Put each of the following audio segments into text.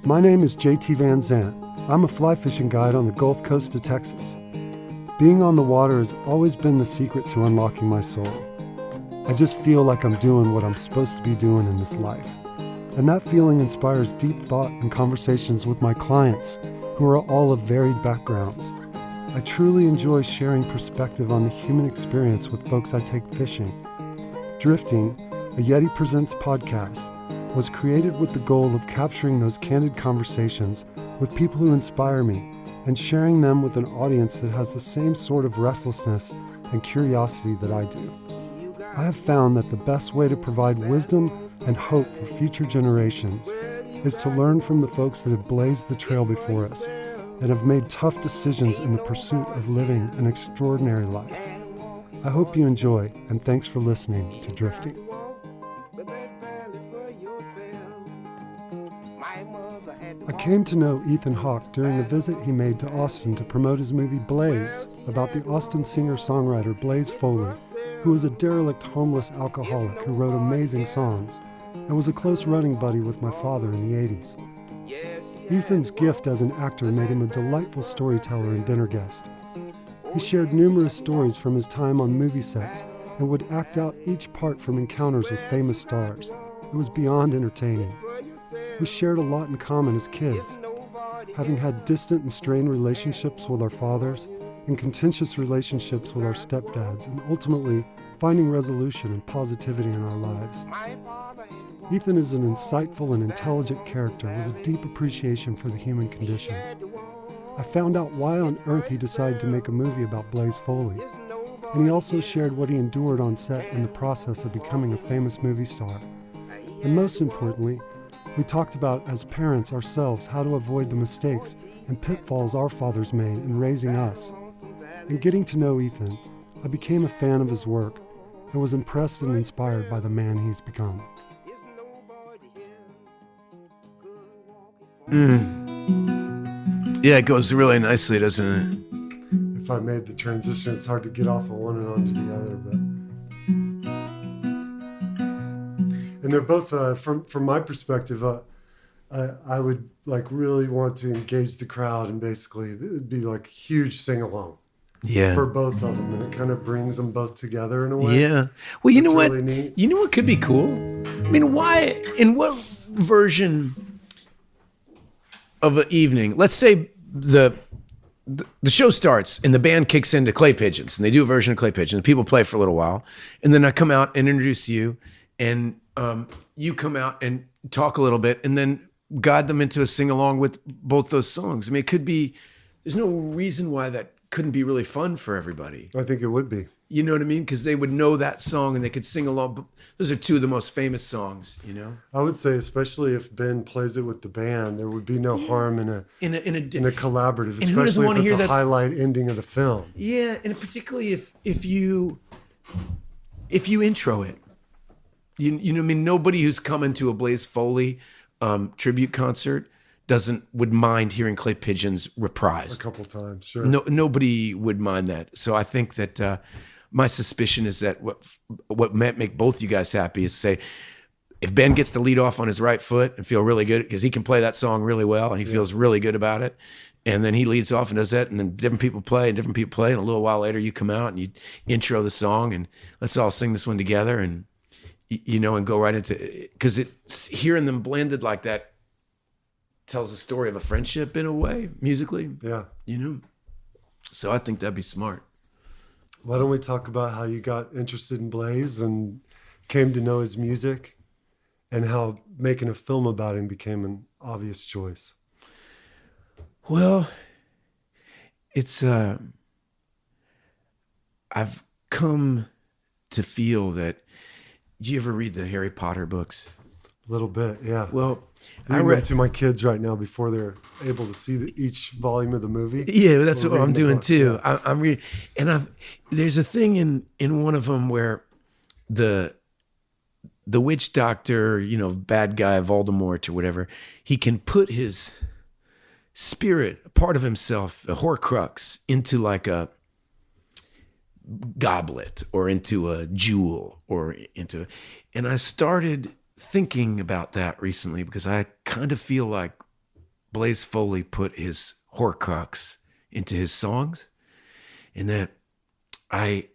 My name is JT Van Zant. I'm a fly fishing guide on the Gulf Coast of Texas. Being on the water has always been the secret to unlocking my soul. I just feel like I'm doing what I'm supposed to be doing in this life. And that feeling inspires deep thought and conversations with my clients, who are all of varied backgrounds. I truly enjoy sharing perspective on the human experience with folks I take fishing. Drifting, a YETI Presents podcast, was created with the goal of capturing those candid conversations with people who inspire me and sharing them with an audience that has the same sort of restlessness and curiosity that I do. I have found that the best way to provide wisdom and hope for future generations is to learn from the folks that have blazed the trail before us and have made tough decisions in the pursuit of living an extraordinary life. I hope you enjoy, and thanks for listening to Drifting. I came to know Ethan Hawke during a visit he made to Austin to promote his movie Blaze, about the Austin singer-songwriter Blaze Foley, who was a derelict homeless alcoholic who wrote amazing songs and was a close running buddy with my father in the 80s. Ethan's gift as an actor made him a delightful storyteller and dinner guest. He shared numerous stories from his time on movie sets and would act out each part from encounters with famous stars. It was beyond entertaining. We shared a lot in common as kids, having had distant and strained relationships with our fathers and contentious relationships with our stepdads, and ultimately finding resolution and positivity in our lives. Ethan is an insightful and intelligent character with a deep appreciation for the human condition. I found out why on earth he decided to make a movie about Blaze Foley, and he also shared what he endured on set in the process of becoming a famous movie star. And most importantly, we talked about, as parents ourselves, how to avoid the mistakes and pitfalls our fathers made in raising us. In getting to know Ethan, I became a fan of his work and was impressed and inspired by the man he's become. Yeah, it goes really nicely, doesn't it? If I made the transition, it's hard to get off of one and onto the other, but... And they're both, from my perspective, I would like really want to engage the crowd, and basically it'd be like huge sing-along. Yeah. For both of them, and it kind of brings them both together in a way. Yeah. Well, you know what? Really neat. You know what could be cool? I mean, why? In what version of an evening? Let's say the show starts and the band kicks into Clay Pigeons, and they do a version of Clay Pigeons. People play for a little while, and then I come out and introduce you, and you come out and talk a little bit, and then guide them into a sing along with both those songs. I mean, it could be. There's no reason why that couldn't be really fun for everybody. I think it would be. You know what I mean? Because they would know that song and they could sing along. Those are two of the most famous songs, you know? I would say, especially if Ben plays it with the band, there would be no harm in a collaborative, especially if it's a highlight ending of the film. Yeah, and particularly if you intro it. You know what I mean? Nobody who's coming to a Blaze Foley tribute concert would mind hearing Clay Pigeons reprised a couple times. Sure. Nobody would mind that. So I think that my suspicion is that what might make both you guys happy is say, if Ben gets to lead off on his right foot and feel really good, because he can play that song really well and he feels really good about it, and then he leads off and does that, and then different people play, and a little while later you come out and you intro the song, and let's all sing this one together, and you know, and go right into it. Because hearing them blended like that tells a story of a friendship in a way, musically. Yeah. You know? So I think that'd be smart. Why don't we talk about how you got interested in Blaze and came to know his music, and how making a film about him became an obvious choice? Well, it's, I've come to feel that, did you ever read the Harry Potter books? A little bit, yeah. Well, I read them to my kids right now before they're able to see each volume of the movie. Yeah, that's what I'm doing too. Yeah. I'm reading, and there's a thing in one of them where the witch doctor, you know, bad guy Voldemort or whatever, he can put his spirit, a part of himself, a Horcrux, into like a goblet or into a jewel and I started thinking about that recently, because I kind of feel like Blaze Foley put his Horcrux into his songs, and that I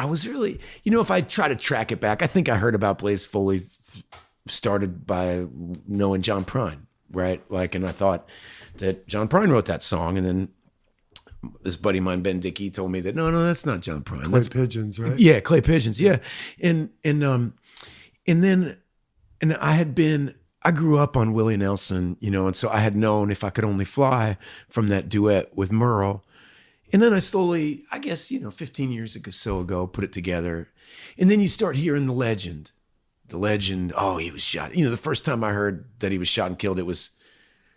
was really, if I try to track it back, I think I heard about Blaze Foley started by knowing John Prine, right? Like, and I thought that John Prine wrote that song, and then this buddy of mine, Ben Dickey, told me that no, that's not John Prine. Clay Pigeons, right? Yeah, Clay Pigeons, yeah. And then I grew up on Willie Nelson, and so I had known If I Could Only Fly from that duet with Merle. And then I slowly, I guess, 15 years ago, put it together. And then you start hearing the legend. Oh, he was shot. The first time I heard that he was shot and killed, it was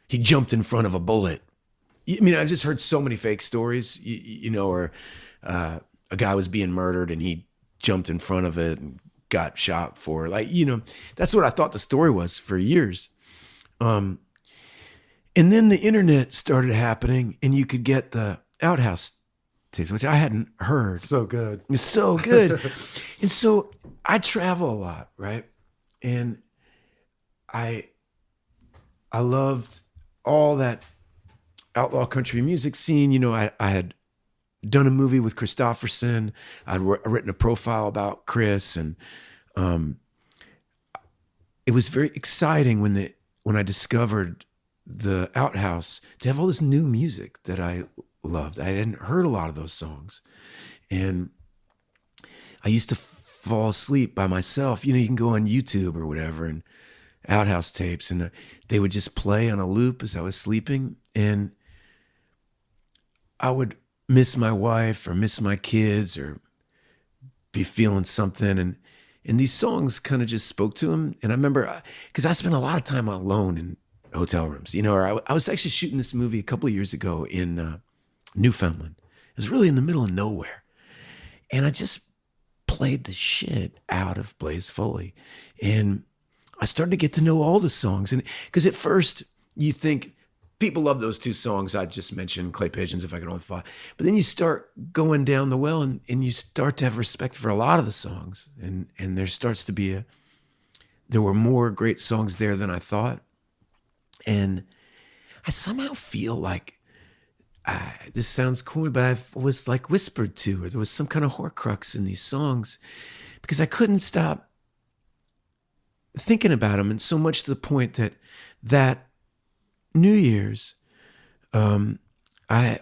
he jumped in front of a bullet. I mean, I just heard so many fake stories, or a guy was being murdered and he jumped in front of it and got shot for, that's what I thought the story was for years. And then the internet started happening and you could get the Outhouse tapes, which I hadn't heard. So good. It's so good. And so I travel a lot, right? And I loved all that outlaw country music scene. I had done a movie with Christopherson. I'd written a profile about Chris, and it was very exciting when I discovered the Outhouse to have all this new music that I loved. I hadn't heard a lot of those songs, and I used to fall asleep by myself. You can go on YouTube or whatever and Outhouse tapes, and they would just play on a loop as I was sleeping, and I would miss my wife or miss my kids or be feeling something. And these songs kind of just spoke to him. And I remember, because I spent a lot of time alone in hotel rooms, or I was actually shooting this movie a couple of years ago in Newfoundland. It was really in the middle of nowhere. And I just played the shit out of Blaze Foley. And I started to get to know all the songs. And because at first you think, people love those two songs I just mentioned, Clay Pigeons, If I Could Only Fly. But then you start going down the well and you start to have respect for a lot of the songs. And there starts to be there were more great songs there than I thought. And I somehow feel like, this sounds corny, but I was like whispered to, or there was some kind of Horcrux in these songs because I couldn't stop thinking about them. And so much to the point that New Year's, I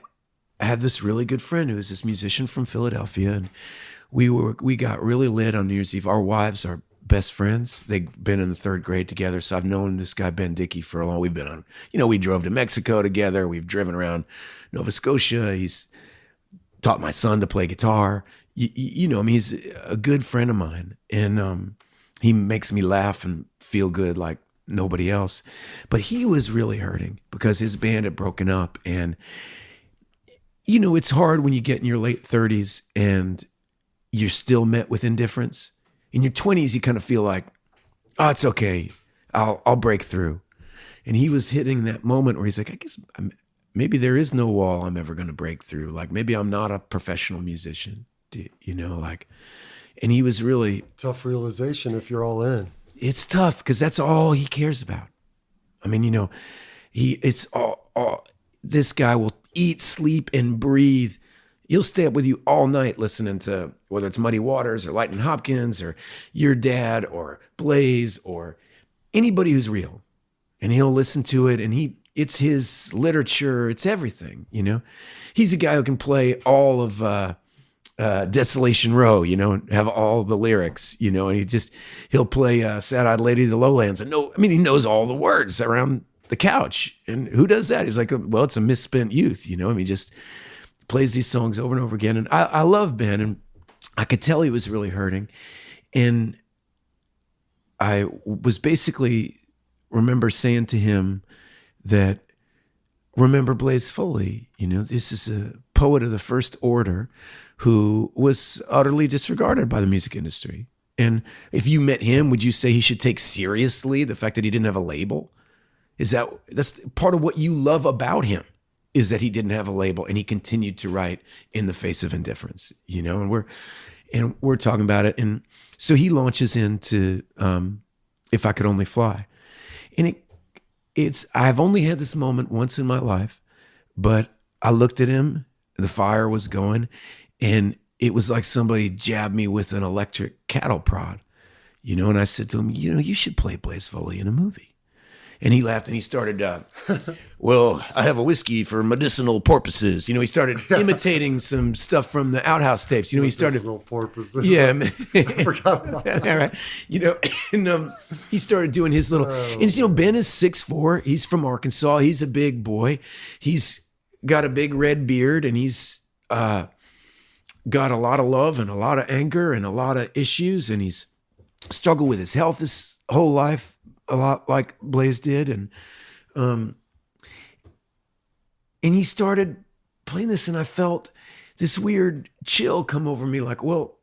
had this really good friend who was this musician from Philadelphia, and we got really lit on New Year's Eve. Our wives are best friends. They've been in the third grade together, so I've known this guy Ben Dickey for a long. We've been on, we drove to Mexico together. We've driven around Nova Scotia. He's taught my son to play guitar. He's a good friend of mine, and he makes me laugh and feel good like nobody else. But he was really hurting because his band had broken up. And it's hard when you get in your late 30s and you're still met with indifference. In your 20s you kind of feel like, oh, it's okay, I'll break through. And he was hitting that moment where he's like, I guess maybe there is no wall I'm ever going to break through. Like maybe I'm not a professional musician, and he was really tough realization if you're all in. It's tough because that's all he cares about. I mean, it's all this guy will eat, sleep, and breathe. He'll stay up with you all night listening to whether it's Muddy Waters or Lightning Hopkins or your dad or Blaze or anybody who's real. And he'll listen to it, and it's his literature. It's everything, He's a guy who can play all of Desolation Row, have all the lyrics, and he'll play Sad-Eyed Lady of the Lowlands. And he knows all the words around the couch. And who does that? He's like, well, it's a misspent youth, he just plays these songs over and over again. And I love Ben, and I could tell he was really hurting. And I was basically remember saying to him that, remember Blaze Foley, this is a poet of the first order who was utterly disregarded by the music industry. And if you met him, would you say he should take seriously the fact that he didn't have a label? That's part of what you love about him, is that he didn't have a label and he continued to write in the face of indifference, and we're talking about it. And so he launches into If I Could Only Fly. And I've only had this moment once in my life, but I looked at him, the fire was going, and it was like somebody jabbed me with an electric cattle prod, and I said to him, you should play Blaze Foley in a movie. And he laughed and he started, well, I have a whiskey for medicinal purposes. He started imitating some stuff from the Outhouse tapes. He started. Medicinal purposes. Yeah. I forgot about that. All right. And he started doing his little, and Ben is 6'4". He's from Arkansas. He's a big boy. He's got a big red beard, and he's got a lot of love and a lot of anger and a lot of issues. And he's struggled with his health his whole life, a lot like Blaze did. And he started playing this, and I felt this weird chill come over me, like, well,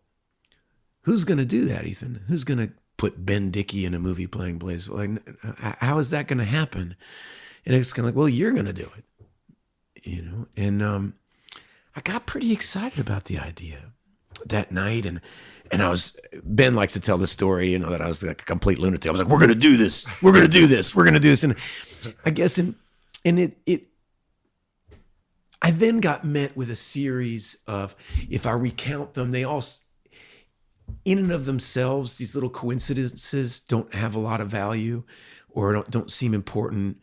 who's going to do that, Ethan? Who's going to put Ben Dickey in a movie playing Blaze? Like, how is that going to happen? And it's kind of like, well, you're going to do it, And I got pretty excited about the idea that night, and Ben likes to tell the story, that I was like a complete lunatic. I was like, we're going to do this. We're going to do this. We're going to do this. And I guess, I then got met with a series of, if I recount them, they all, in and of themselves, these little coincidences don't have a lot of value or don't seem important.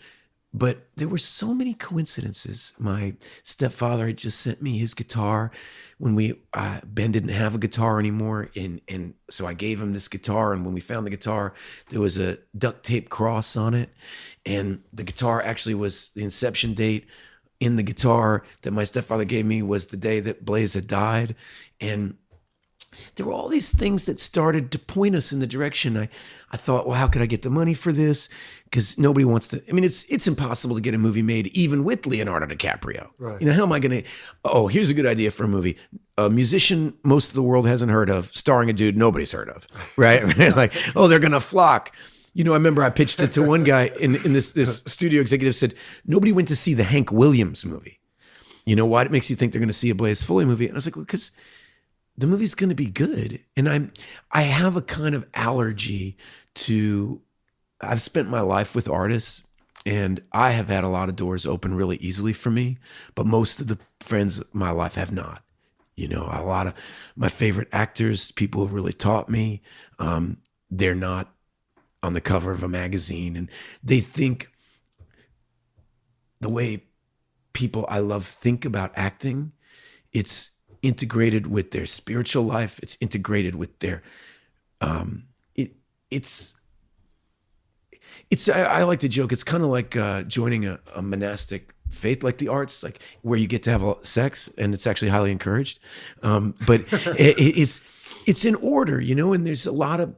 But there were so many coincidences. My stepfather had just sent me his guitar when Ben didn't have a guitar anymore. And so I gave him this guitar. And when we found the guitar, there was a duct tape cross on it. And the guitar actually was, the inception date in the guitar that my stepfather gave me was the day that Blaze had died. And there were all these things that started to point us in the direction. I thought, well, how could I get the money for this? Because nobody wants to. I mean, it's impossible to get a movie made even with Leonardo DiCaprio. Right. How am I going to? Oh, here's a good idea for a movie. A musician most of the world hasn't heard of, starring a dude nobody's heard of, right? Like, oh, they're going to flock. I remember I pitched it to one guy in this studio executive said, nobody went to see the Hank Williams movie. Why? It makes you think they're going to see a Blaze Foley movie. And I was like, well, because the movie's going to be good. And I have a kind of allergy to, I've spent my life with artists, and I have had a lot of doors open really easily for me, but most of the friends of my life have not. A lot of my favorite actors, people who really taught me, they're not on the cover of a magazine, and they think the way people I love think about acting, it's integrated with their spiritual life. It's integrated with their, I like to joke, it's kind of like joining a monastic faith, like the arts, like where you get to have sex, and it's actually highly encouraged. But it's in order, and there's a lot of,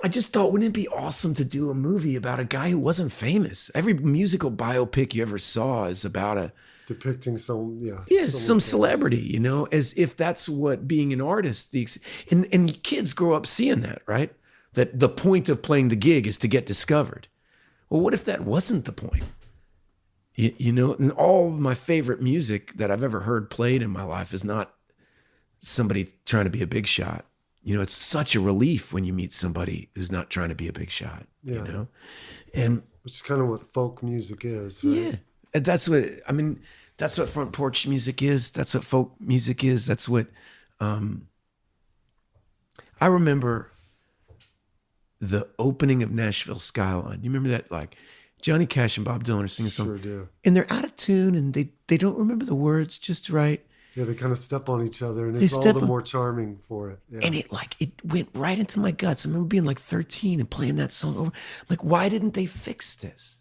I just thought, wouldn't it be awesome to do a movie about a guy who wasn't famous? Every musical biopic you ever saw is about depicting some celebrity, as if that's what being an artist, and kids grow up seeing that, right? That the point of playing the gig is to get discovered. Well, what if that wasn't the point? And all of my favorite music that I've ever heard played in my life is not somebody trying to be a big shot. It's such a relief when you meet somebody who's not trying to be a big shot, and which is kind of what folk music is, right? Yeah. That's what front porch music is. That's what folk music is. That's what, I remember the opening of Nashville Skyline. You remember that? Like Johnny Cash and Bob Dylan are singing a song. Sure do. And they're out of tune, and they don't remember the words just right. Yeah, they kind of step on each other, and it's all the more charming for it. Yeah. And it went right into my guts. I remember being like 13 and playing that song over. I'm like, why didn't they fix this?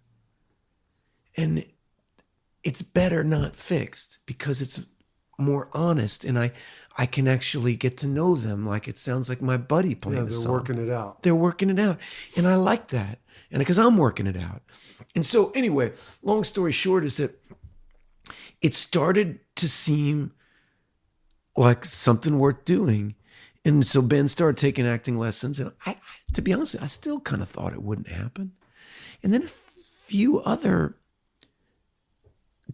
And it's better not fixed because it's more honest, and I can actually get to know them. Like, it sounds like my buddy playing the song. They're working it out. They're working it out. And I like that. And because I'm working it out. And so anyway, long story short is that it started to seem like something worth doing. And so Ben started taking acting lessons. And I to be honest, I still kind of thought it wouldn't happen. And then a few other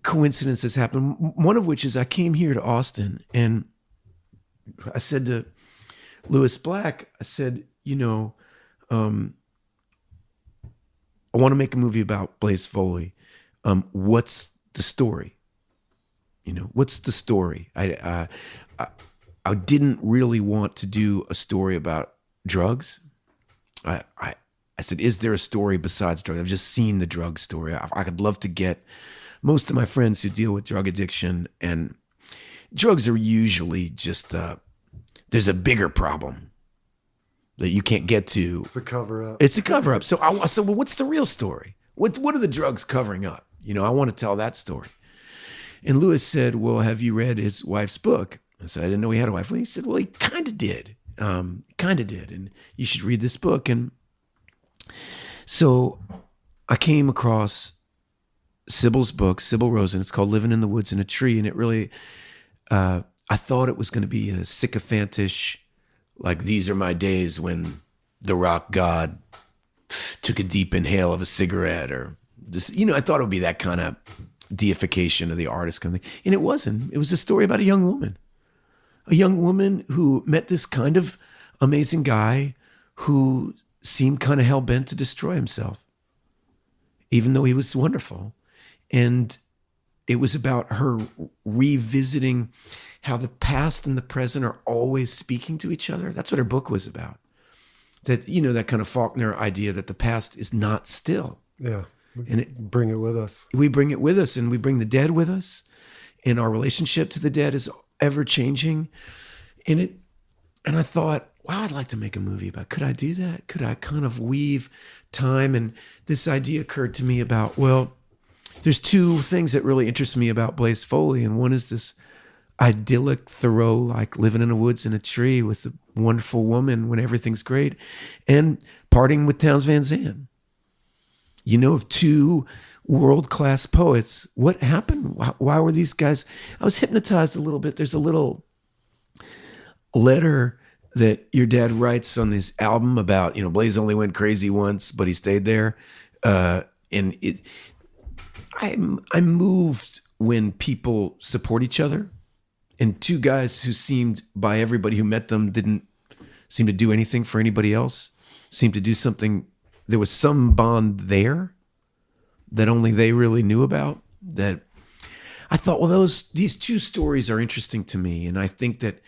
coincidences happened. One of which is I came here to Austin, and I said to Lewis Black, I said, I want to make a movie about Blaze Foley. What's the story? What's the story? I didn't really want to do a story about drugs. I said, is there a story besides drugs? I've just seen the drug story. I could love to get most of my friends who deal with drug addiction, and drugs are usually just, there's a bigger problem that you can't get to. It's a cover-up. It's a cover-up. So I said, well, what's the real story? What are the drugs covering up? I want to tell that story. And Lewis said, well, have you read his wife's book? I said, I didn't know he had a wife. Well, he said, well, he kind of did. And you should read this book. And so I came across Sybil's book, Sybil Rosen. It's called Living in the Woods in a Tree. And it really, I thought it was going to be a sycophantish, like, these are my days when the rock god took a deep inhale of a cigarette, or just, I thought it would be that kind of deification of the artist kind of thing. And it wasn't. It was a story about a young woman who met this kind of amazing guy who seemed kind of hell-bent to destroy himself, even though he was wonderful. And it was about her revisiting how the past and the present are always speaking to each other. That's what her book was about. That, that kind of Faulkner idea that the past is not still. Yeah. Bring it with us. We bring it with us, and we bring the dead with us. And our relationship to the dead is ever changing. And I thought, wow, I'd like to make a movie about, could I do that? Could I kind of weave time? And this idea occurred to me about, well, there's two things that really interest me about Blaze Foley. And one is this idyllic Thoreau, like living in the woods in a tree with a wonderful woman when everything's great, and parting with Townes Van Zandt. Of two world-class poets. What happened? Why were these guys? I was hypnotized a little bit. There's a little letter that your dad writes on his album about, Blaze only went crazy once, but he stayed there. I'm moved when people support each other. And two guys who seemed, by everybody who met them, didn't seem to do anything for anybody else, seemed to do something. There was some bond there that only they really knew about, that I thought, well, these two stories are interesting to me. And I think that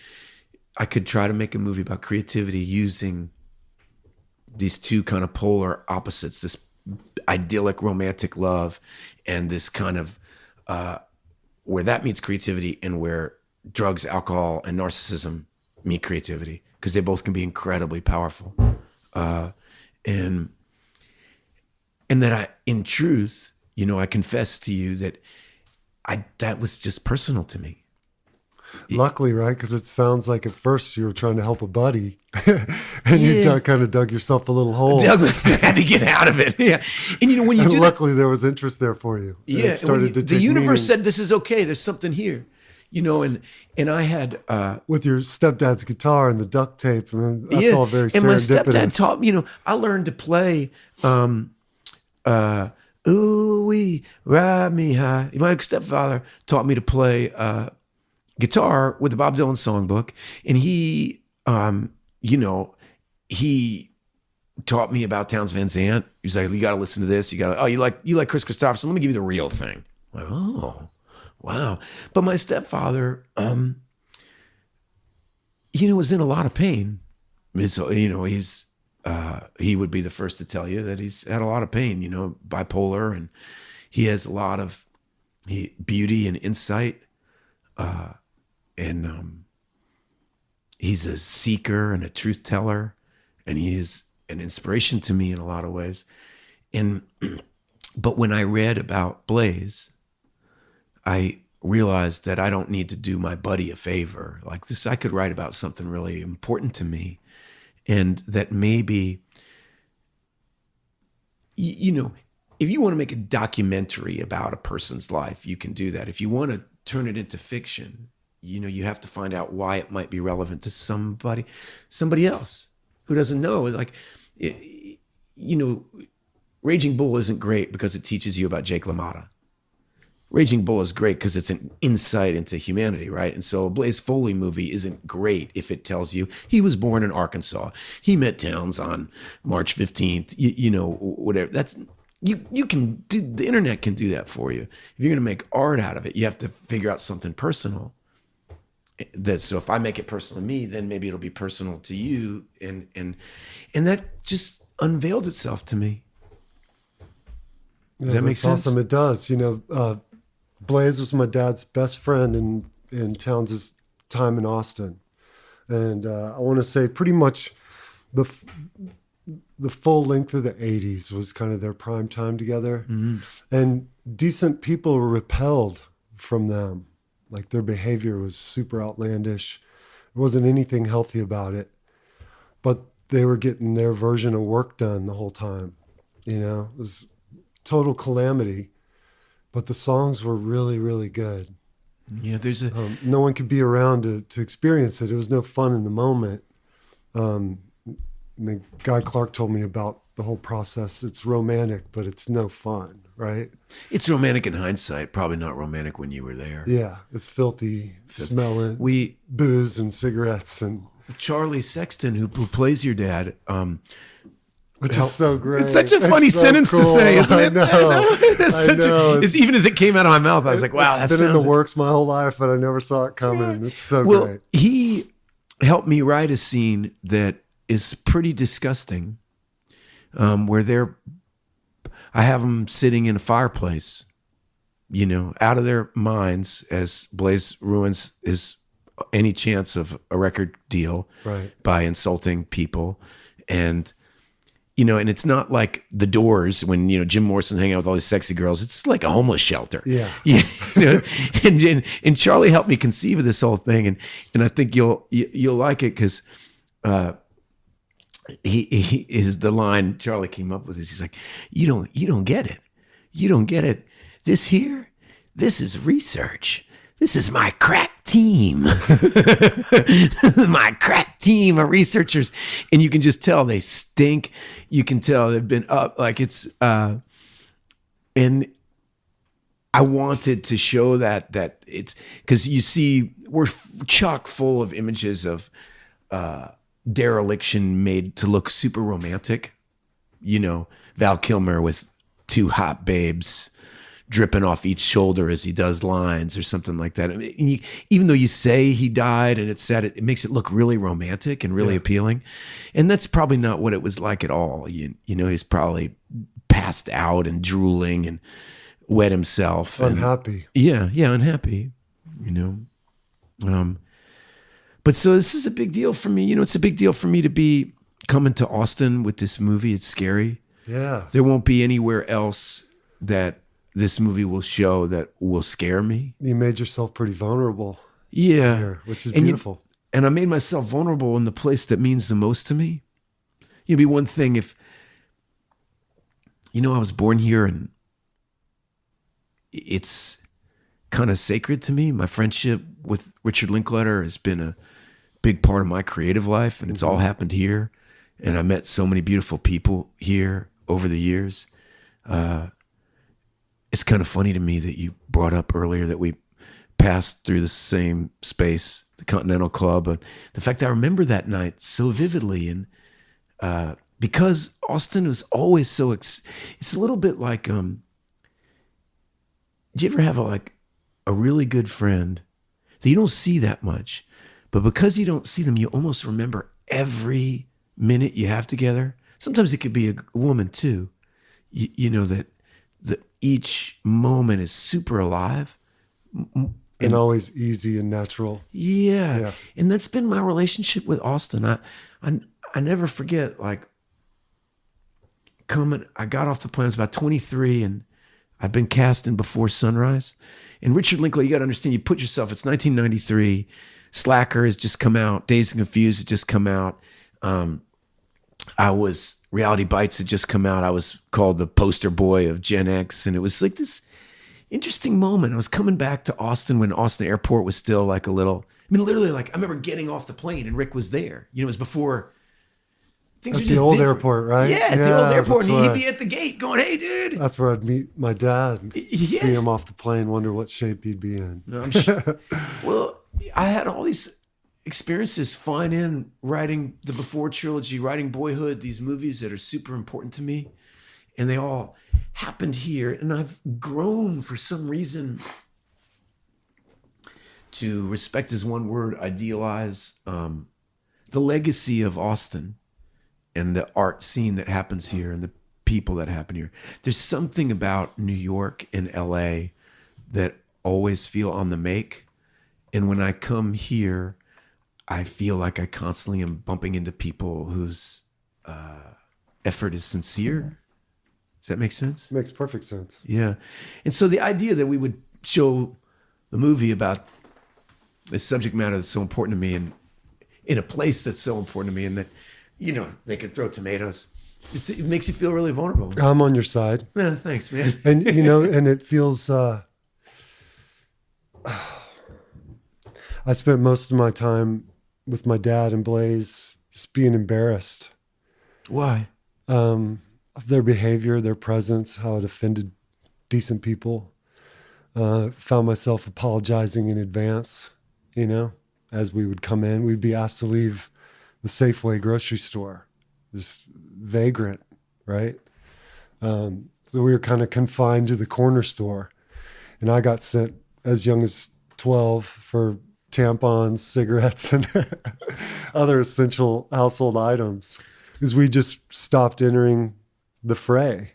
I could try to make a movie about creativity using these two kind of polar opposites, this idyllic romantic love and this kind of, where that meets creativity and where drugs, alcohol, and narcissism meet creativity, because they both can be incredibly powerful. And that in truth, I confess to you that that was just personal to me. Luckily, right? Because it sounds like at first you were trying to help a buddy and you kind of dug yourself a little hole. I had to get out of it. Yeah. And when you do luckily there was interest there for you. Yeah. It started to the universe said, this is okay. There's something here. And I had with your stepdad's guitar and the duct tape, and that's all very serendipitous. And my stepdad taught me, I learned to play Ooh Wee, Ride Me High. My stepfather taught me to play guitar with the Bob Dylan songbook, and he taught me about Townes Van Zandt. He's like, you got to listen to this. You like Chris Christopherson. Let me give you the real thing. I'm like, oh, wow. But my stepfather, was in a lot of pain. So, he would be the first to tell you that he's had a lot of pain, bipolar, and he has a lot of beauty and insight. And he's a seeker and a truth teller, and he's an inspiration to me in a lot of ways. But when I read about Blaze, I realized that I don't need to do my buddy a favor. Like this, I could write about something really important to me, and that maybe, if you want to make a documentary about a person's life, you can do that. If you want to turn it into fiction, you have to find out why it might be relevant to somebody else who doesn't know. Like, Raging Bull isn't great because it teaches you about Jake LaMotta. Raging Bull is great because it's an insight into humanity, right? And so a Blaze Foley movie isn't great if it tells you he was born in Arkansas. He met Townes on March 15th, whatever. You can do, the internet can do that for you. If you're going to make art out of it, you have to figure out something personal. So if I make it personal to me, then maybe it'll be personal to you, and that just unveiled itself to me. Does that make sense? Awesome. It does. Blaze was my dad's best friend in Towns' time in Austin, and I want to say pretty much the full length of the 80s was kind of their prime time together, and decent people were repelled from them. Like their behavior was super outlandish. There wasn't anything healthy about it, but they were getting their version of work done the whole time. It was total calamity, but the songs were really, really good. Yeah, there's no one could be around to experience it. It was no fun in the moment. And the guy Clark told me about the whole process. It's romantic, but it's no fun, right? It's romantic in hindsight, probably not romantic when you were there. Yeah, it's filthy, smelling, booze and cigarettes. And Charlie Sexton, who plays your dad, which is so great. It's such a funny sentence to say, isn't it? I know. Even as it came out of my mouth, I was like, wow, it's been in the works my whole life, but I never saw it coming. It's so great. He helped me write a scene that is pretty disgusting, where I have them sitting in a fireplace, out of their minds as Blaze ruins any chance of a record deal by insulting people. And, and it's not like The Doors when, Jim Morrison's hanging out with all these sexy girls. It's like a homeless shelter. Yeah. And Charlie helped me conceive of this whole thing. And I think you'll like it because, he is the line Charlie came up with is he's like, you don't get it. You don't get it. This is research. This is my crack team. This is my crack team of researchers. And you can just tell they stink. You can tell they've been up like it's, and I wanted to show that it's because you see, we're chock full of images of, dereliction made to look super romantic. Val Kilmer with two hot babes dripping off each shoulder as he does lines or something like that. Even though you say he died and it's sad, it makes it look really romantic and really appealing. And that's probably not what it was like at all. He's probably passed out and drooling and wet himself. Unhappy. Unhappy, But so this is a big deal for me. It's a big deal for me to be coming to Austin with this movie. It's scary. Yeah. There won't be anywhere else that this movie will show that will scare me. You made yourself pretty vulnerable. Yeah. Here, which is beautiful. And I made myself vulnerable in the place that means the most to me. It'd be one thing if, I was born here and it's kind of sacred to me. My friendship with Richard Linklater has been a big part of my creative life, and it's all happened here. And I met so many beautiful people here over the years. It's kind of funny to me that you brought up earlier that we passed through the same space, the Continental Club. And the fact I remember that night so vividly, and because Austin was always so, it's a little bit like, did you ever have a really good friend that you don't see that much, but because you don't see them, you almost remember every minute you have together? Sometimes it could be a woman too. That each moment is super alive. And always easy and natural. Yeah. And that's been my relationship with Austin. I never forget, I got off the plane, I was about 23, and I've been cast in Before Sunrise. And Richard Linklater, you got to understand, you put yourself, it's 1993, Slacker has just come out, Dazed and Confused had just come out. Reality Bites had just come out. I was called the poster boy of Gen X. And it was like this interesting moment. I was coming back to Austin when Austin Airport was still like a little, literally I remember getting off the plane and Rick was there. It was before things were just the old different. Airport, right? Yeah, at the old airport. And he'd be at the gate going, hey, dude. That's where I'd meet my dad, see him off the plane, wonder what shape he'd be in. No, I'm sure. Well, I had all these experiences flying in, writing the Before trilogy, writing Boyhood, these movies that are super important to me. And they all happened here, and I've grown for some reason to respect is one word, idealize the legacy of Austin and the art scene that happens here and the people that happen here. There's something about New York and LA that always feel on the make. And when I come here, I feel like I constantly am bumping into people whose effort is sincere. Does that make sense? Makes perfect sense. Yeah. And so the idea that we would show the movie about this subject matter that's so important to me and in a place that's so important to me, and that, you know, they could throw tomatoes. It makes you feel really vulnerable. I'm on your side. Yeah, thanks, man. And, you know, and it feels, I spent most of my time with my dad and Blaze just being embarrassed. Why? Of their behavior, their presence, how it offended decent people. Found myself apologizing in advance, you know, as we would come in. We'd be asked to leave the Safeway grocery store, just vagrant, right? So we were kind of confined to the corner store. And I got sent as young as 12 for tampons, cigarettes, and other essential household items, because we just stopped entering the fray.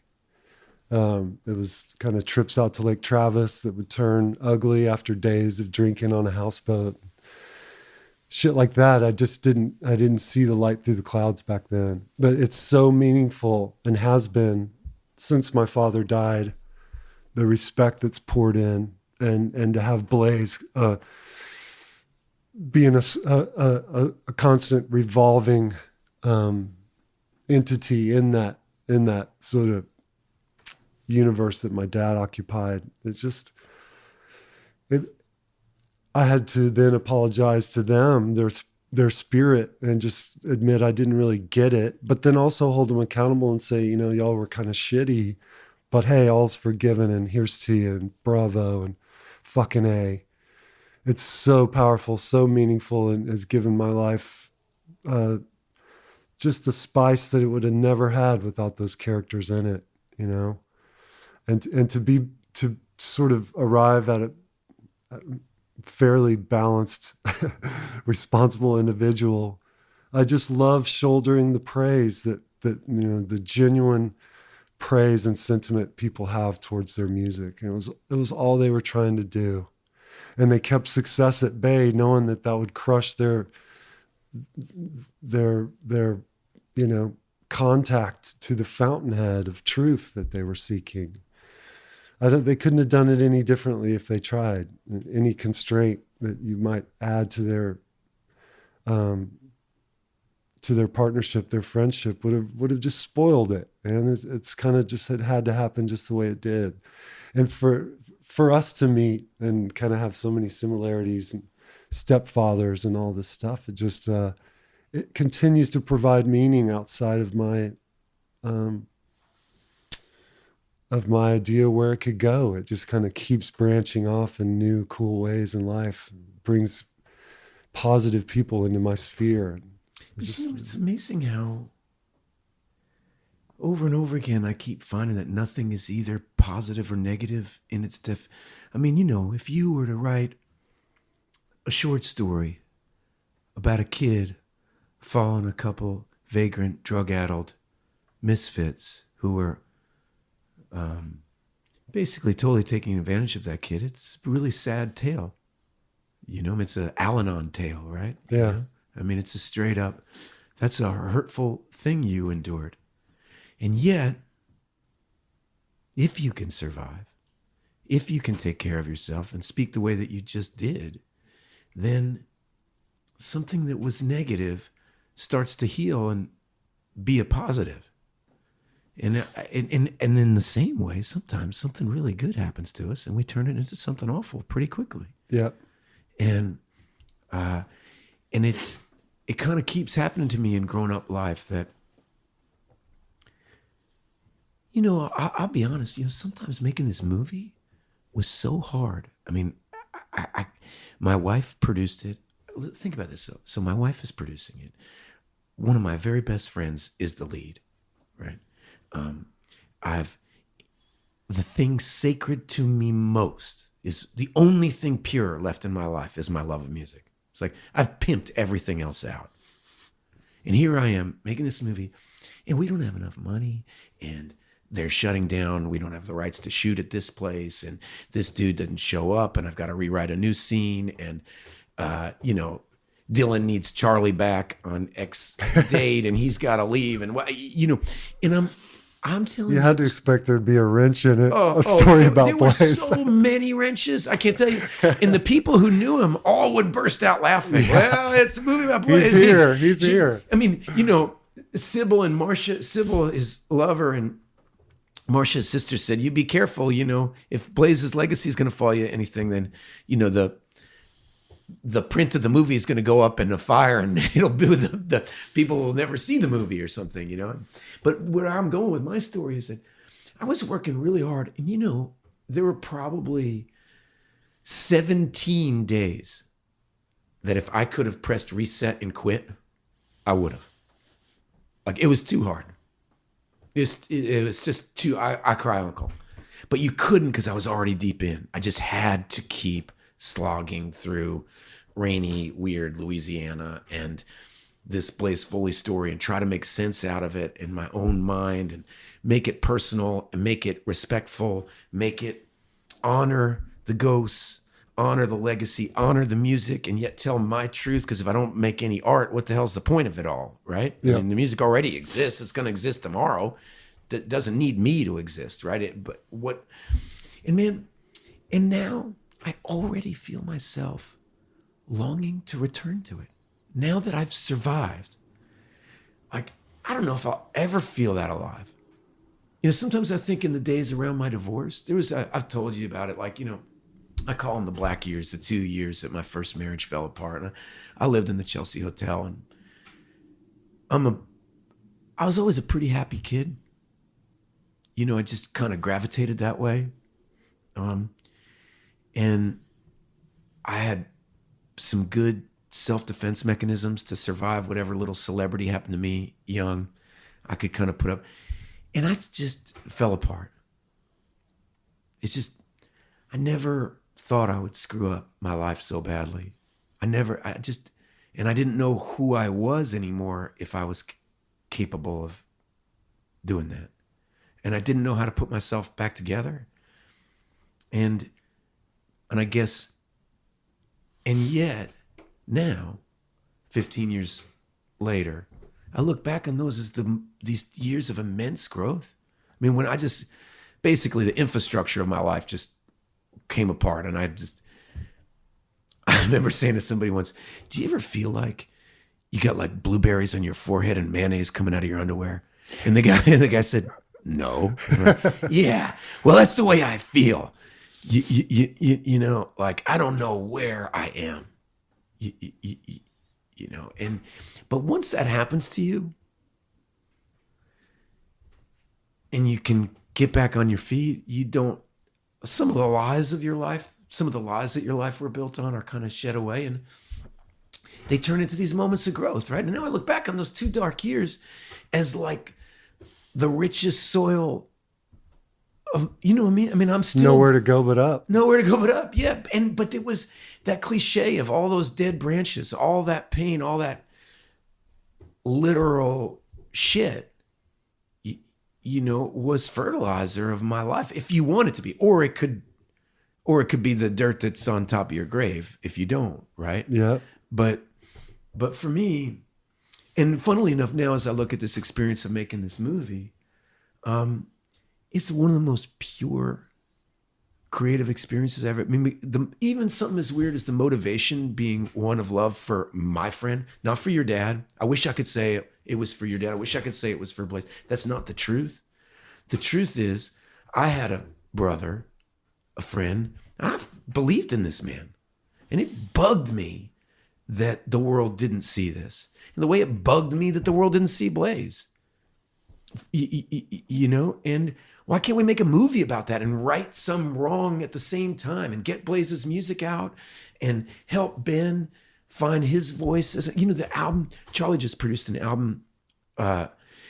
It was kind of trips out to Lake Travis that would turn ugly after days of drinking on a houseboat. Shit like that. I didn't see the light through the clouds back then. But it's so meaningful, and has been since my father died, the respect that's poured in, and to have Blaze being a constant revolving entity in that sort of universe that my dad occupied. I had to then apologize to them, their spirit, and just admit I didn't really get it, but then also hold them accountable and say, you know, y'all were kind of shitty, but hey, all's forgiven, and here's to you, and bravo, and fucking A. It's so powerful, so meaningful, and has given my life just a spice that it would have never had without those characters in it, you know? And to sort of arrive at a fairly balanced, responsible individual. I just love shouldering the praise that you know, the genuine praise and sentiment people have towards their music. And it was all they were trying to do. And they kept success at bay, knowing that would crush their you know, contact to the fountainhead of truth that they were seeking. They couldn't have done it any differently if they tried. Any constraint that you might add to their partnership, their friendship, would have just spoiled it. And it's kind of just, it had to happen just the way it did. And for us to meet and kind of have so many similarities and stepfathers and all this stuff, it just it continues to provide meaning outside of my idea where it could go. It just kind of keeps branching off in new, cool ways in life. It brings positive people into my sphere. It's amazing how over and over again I keep finding that nothing is either positive or negative in its I mean, you know, if you were to write a short story about a kid following a couple vagrant, drug-addled misfits who were basically totally taking advantage of that kid, it's a really sad tale. You know, it's an Al-Anon tale, right? Yeah. You know? I mean, it's a straight up, that's a hurtful thing you endured. And yet, if you can survive, if you can take care of yourself and speak the way that you just did, then something that was negative starts to heal and be a positive. And in the same way, sometimes something really good happens to us and we turn it into something awful pretty quickly. Yeah. And it kind of keeps happening to me in grown up life that, you know, I'll be honest, you know, sometimes making this movie was so hard. I mean, my wife produced it. Think about this. So my wife is producing it. One of my very best friends is the lead, right? the thing sacred to me most is the only thing pure left in my life is my love of music. It's like I've pimped everything else out. And here I am making this movie, and we don't have enough money, and they're shutting down. We don't have the rights to shoot at this place, and this dude didn't show up, and I've got to rewrite a new scene, and Dylan needs Charlie back on X date, and he's got to leave, and and I'm telling you, you had to expect there'd be a wrench in it. A story about Blaze. There were so many wrenches. I can't tell you. And the people who knew him all would burst out laughing. Yeah. Well, it's a movie about Blaze. He's here. I mean, Sybil and Marcia. Sybil, his lover, and Marcia's sister said, "You be careful. If Blaze's legacy is going to fall you anything, then the print of the movie is going to go up in a fire, and it'll be the people will never see the movie or something, But where I'm going with my story is that I was working really hard, and there were probably 17 days that if I could have pressed reset and quit, I would have. Like, it was too hard. It was just too. I cry uncle, but you couldn't because I was already deep in. I just had to keep slogging through rainy, weird Louisiana and this Blaze Foley story and try to make sense out of it in my own mind and make it personal and make it respectful, make it honor the ghosts, honor the legacy, honor the music, and yet tell my truth. Because if I don't make any art, what the hell's the point of it all, right? Yeah. I mean, the music already exists. It's going to exist tomorrow. That doesn't need me to exist, right? And now I already feel myself longing to return to it. Now that I've survived, like, I don't know if I'll ever feel that alive. Sometimes I think in the days around my divorce, I've told you about it, like, I call them the black years, the 2 years that my first marriage fell apart. And I lived in the Chelsea Hotel, and I was always a pretty happy kid. I just kind of gravitated that way. And I had some good self-defense mechanisms to survive whatever little celebrity happened to me young. I could kind of put up. And I just fell apart. I never thought I would screw up my life so badly. And I didn't know who I was anymore if I was capable of doing that. And I didn't know how to put myself back together. And I guess, and yet now, 15 years later, I look back on those as these years of immense growth. I mean, when basically the infrastructure of my life just came apart, and I remember saying to somebody once, do you ever feel like you got like blueberries on your forehead and mayonnaise coming out of your underwear? And the guy said, no. Like, yeah, well, that's the way I feel. Like, I don't know where I am, but once that happens to you and you can get back on your feet, some of the lies that your life were built on are kind of shed away, and they turn into these moments of growth, right? And now I look back on those 2 dark years as like the richest soil of, what I mean? I mean, I'm still nowhere to go but up. Yeah. But it was that cliche of all those dead branches, all that pain, all that literal shit, was fertilizer of my life, if you want it to be, or it could be the dirt that's on top of your grave if you don't, right? Yeah. But for me, and funnily enough, now as I look at this experience of making this movie, it's one of the most pure creative experiences ever. I mean, even something as weird as the motivation being one of love for my friend, not for your dad. I wish I could say it was for your dad. I wish I could say it was for Blaze. That's not the truth. The truth is, I had a brother, a friend. I believed in this man, and it bugged me that the world didn't see this, and the way it bugged me that the world didn't see Blaze. And why can't we make a movie about that and right some wrong at the same time and get Blaze's music out and help Ben find his voice? The album, Charlie just produced an album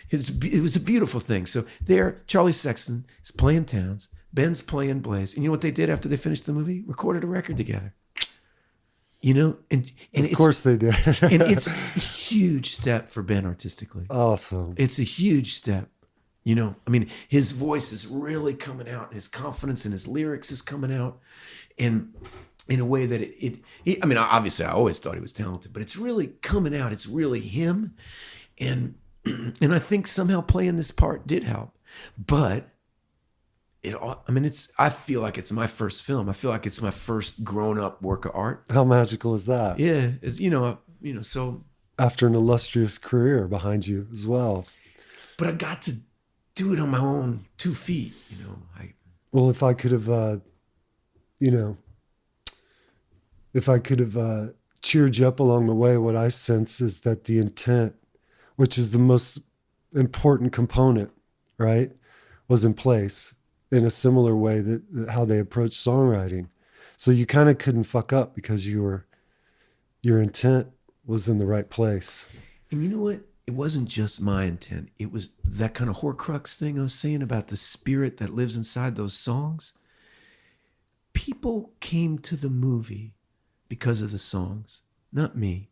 It was a beautiful thing. So there, Charlie Sexton is playing Towns, Ben's playing Blaze. And you know what they did after they finished the movie? Recorded a record together. You know, and of course they did. And it's a huge step for Ben artistically. Awesome. It's a huge step. You know, I mean, his voice is really coming out, and his confidence in his lyrics is coming out, and in a way that I mean, obviously, I always thought he was talented, but it's really coming out. It's really him, and I think somehow playing this part did help. But I feel like it's my first film. I feel like it's my first grown-up work of art. How magical is that? Yeah, it's, so after an illustrious career behind you as well. But I got to do it on my own 2 feet, you know. Well, if I could have, cheered you up along the way, what I sense is that the intent, which is the most important component, right, was in place in a similar way that how they approach songwriting. So you kind of couldn't fuck up because your intent was in the right place. And you know what? It wasn't just my intent. It was that kind of Horcrux thing I was saying about the spirit that lives inside those songs. People came to the movie because of the songs, not me,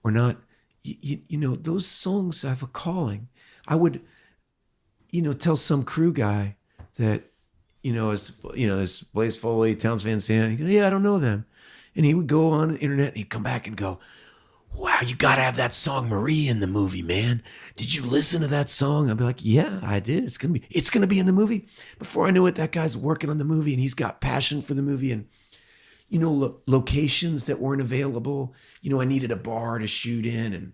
or not, those songs have a calling. I would, tell some crew guy that, as Blaze Foley, Towns Van Zandt, he goes, yeah, I don't know them. And he would go on the internet and he'd come back and go, wow, you got to have that song Marie in the movie, man. Did you listen to that song? I'd be like, yeah, I did. It's going to be in the movie. Before I knew it, that guy's working on the movie and he's got passion for the movie. And, locations that weren't available. I needed a bar to shoot in and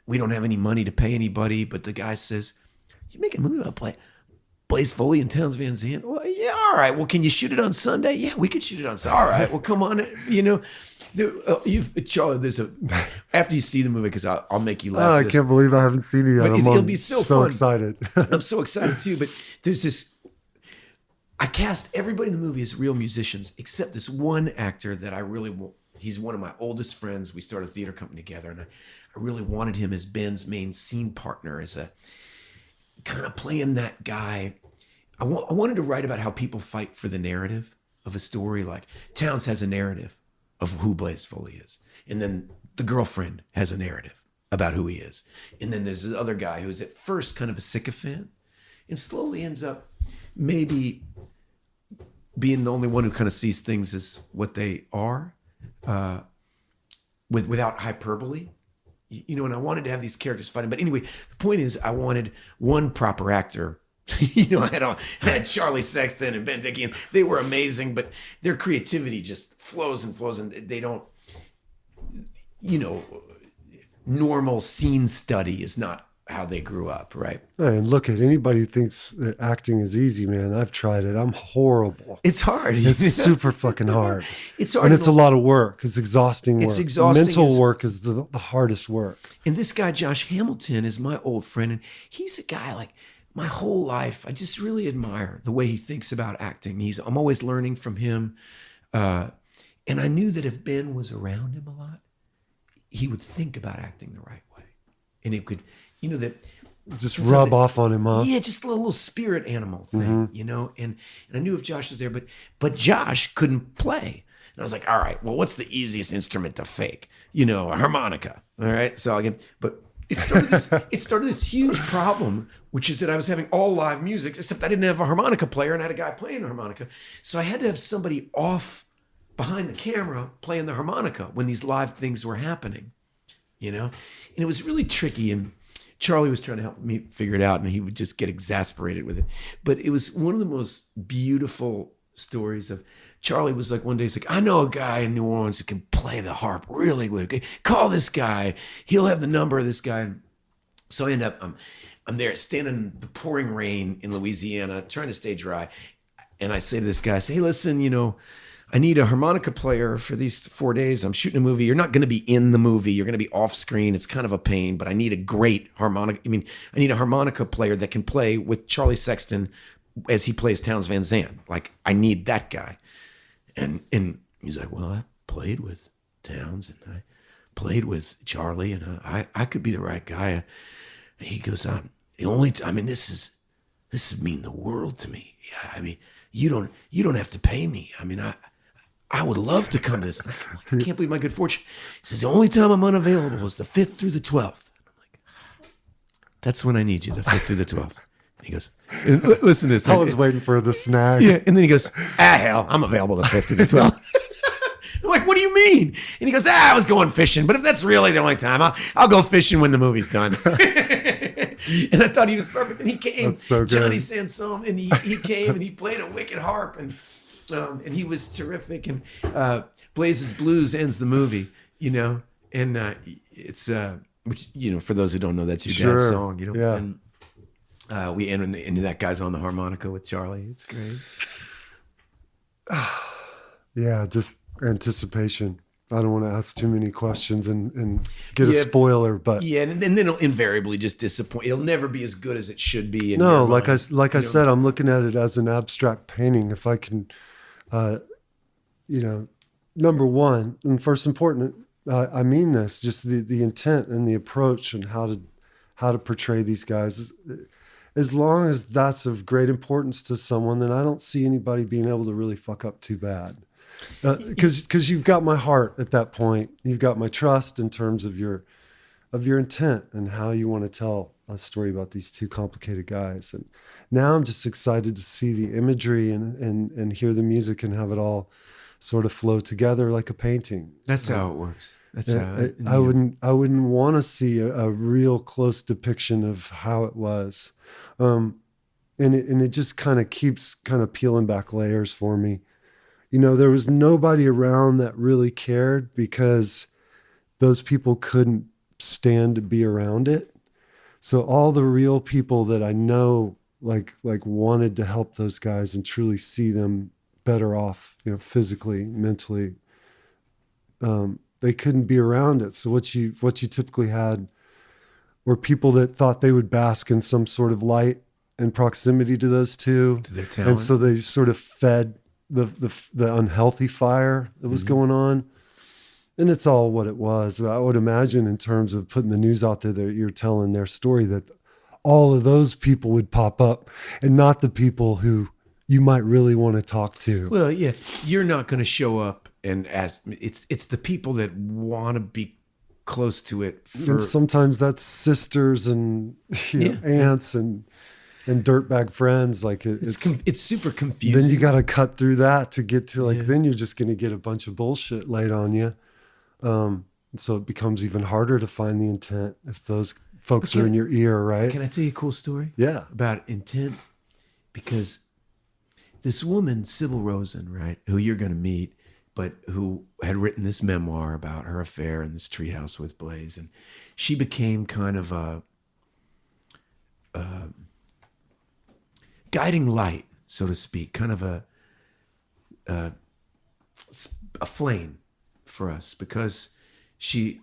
we don't have any money to pay anybody. But the guy says, you make a movie about Blaze Foley and Towns Van Zandt? Well, yeah, all right. Well, can you shoot it on Sunday? Yeah, we could shoot it on Sunday. All right. Well, come on. Charlie, after you see the movie, because I'll make you laugh. Oh, I can't believe I haven't seen it yet. It'll be so fun. Excited. I'm so excited too. But there's this. I cast everybody in the movie as real musicians, except this one actor that I really want. He's one of my oldest friends. We started a theater company together, and I really wanted him as Ben's main scene partner, as a kind of playing that guy. I wanted to write about how people fight for the narrative of a story. Like Towns has a narrative of who Blaze Foley is. And then the girlfriend has a narrative about who he is. And then there's this other guy who's at first kind of a sycophant and slowly ends up maybe being the only one who kind of sees things as what they are, without hyperbole. And I wanted to have these characters fighting. But anyway, the point is I wanted one proper actor. I had Charlie Sexton and Ben Dickey, and they were amazing, but their creativity just flows and flows, and they don't, normal scene study is not how they grew up, right? And look at anybody who thinks that acting is easy, man. I've tried it. I'm horrible. It's hard. It's super fucking hard. It's hard. And it's a lot of work. It's exhausting work. It's exhausting. Mental work is the hardest work. And this guy, Josh Hamilton, is my old friend, and he's a guy like, my whole life, I just really admire the way he thinks about acting. I'm always learning from him. And I knew that if Ben was around him a lot, he would think about acting the right way. And it could, that just rub off on him, huh? Yeah, just a little spirit animal thing, and I knew if Josh was there, but Josh couldn't play. And I was like, all right, well, what's the easiest instrument to fake? A harmonica. All right. So it started this huge problem, which is that I was having all live music, except I didn't have a harmonica player and I had a guy playing a harmonica. So I had to have somebody off behind the camera playing the harmonica when these live things were happening, And it was really tricky. And Charlie was trying to help me figure it out, and he would just get exasperated with it. But it was one of the most beautiful stories of Charlie was like, one day he's like, I know a guy in New Orleans who can play the harp really good. Call this guy. He'll have the number of this guy. So I end up, I'm there standing in the pouring rain in Louisiana, trying to stay dry. And I say to this guy, hey, listen, I need a harmonica player for these 4 days. I'm shooting a movie. You're not going to be in the movie. You're going to be off screen. It's kind of a pain, but I need a great harmonica. I need a harmonica player that can play with Charlie Sexton as he plays Towns Van Zandt. Like, I need that guy. And he's like, well, I played with Towns and I played with Charlie, and I could be the right guy. He goes, This is mean the world to me. Yeah, I mean, you don't have to pay me. I mean, I would love to come to this. I can't believe my good fortune. He says, the only time I'm unavailable is the 5th through the 12th. I'm like, that's when I need you, the 5th through the 12th. And he goes, listen to this. I was waiting for the snag. Yeah, and then he goes, hell, I'm available the 5th through the 12th. I'm like, what do you mean? And he goes, I was going fishing, but if that's really the only time, I'll go fishing when the movie's done. And I thought he was perfect. And he came, That's so good. Johnny Sansom, and he came and he played a wicked harp, and he was terrific. And Blaze's Blues ends the movie, and it's which for those who don't know, that's your dad's song, Yeah. And we end into that guy's on the harmonica with Charlie. It's great. Yeah, just anticipation. I don't want to ask too many questions and get a spoiler, but and then it'll invariably just disappoint. It'll never be as good as it should be. No, like I said, I'm looking at it as an abstract painting. If I can, number one, and first important, I mean this, just the intent and the approach and how to portray these guys. As long as that's of great importance to someone, then I don't see anybody being able to really fuck up too bad. Because you've got my heart at that point. You've got my trust in terms of your intent and how you want to tell a story about these two complicated guys. And now I'm just excited to see the imagery and hear the music and have it all sort of flow together like a painting. That's how it works. That's how I wouldn't want to see a real close depiction of how it was. And it just kind of keeps kind of peeling back layers for me. There was nobody around that really cared because those people couldn't stand to be around it. So all the real people that I know, like wanted to help those guys and truly see them better off, physically, mentally, they couldn't be around it. So what you typically had were people that thought they would bask in some sort of light and proximity to those two. To their talent. And so they sort of fed the unhealthy fire that was going on. And it's all what it was. I would imagine in terms of putting the news out there that you're telling their story, that all of those people would pop up and not the people who you might really want to talk to. Well, yeah, you're not going to show up and ask. It's the people that want to be close to it. And sometimes that's sisters and aunts and dirtbag friends. Like it's super confusing. Then you got to cut through that to get to then you're just going to get a bunch of bullshit laid on you. So it becomes even harder to find the intent if those folks are in your ear, right? Can I tell you a cool story? Yeah. About intent? Because this woman, Sybil Rosen, right, who you're going to meet, but who had written this memoir about her affair in this treehouse with Blaze, and she became kind of a guiding light, so to speak, kind of a flame for us, because she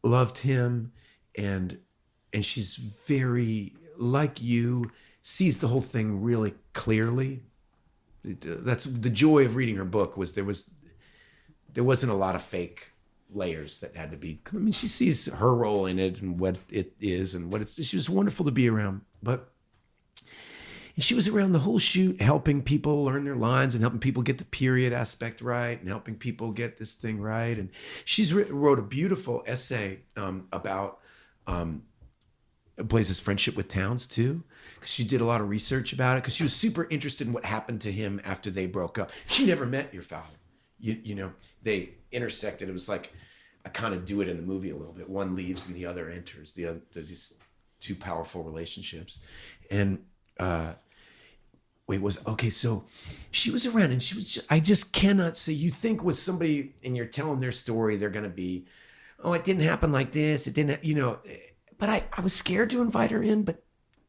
loved him and she's very, like you, sees the whole thing really clearly. That's the joy of reading her book, was there wasn't a lot of fake layers that had to be. I mean, she sees her role in it and what it is and what it's. She was wonderful to be around, but she was around the whole shoot, helping people learn their lines and helping people get the period aspect right and helping people get this thing right. And she's wrote a beautiful essay about Blaze's friendship with Townes too, because she did a lot of research about it, because she was super interested in what happened to him after they broke up. She never met your father. They intersected. It was like, I kind of do it in the movie a little bit. One leaves and the other enters. There's these two powerful relationships. And so she was around, and she was I just cannot say, you think with somebody and you're telling their story, they're going to be, oh, it didn't happen like this. It didn't, but I was scared to invite her in, but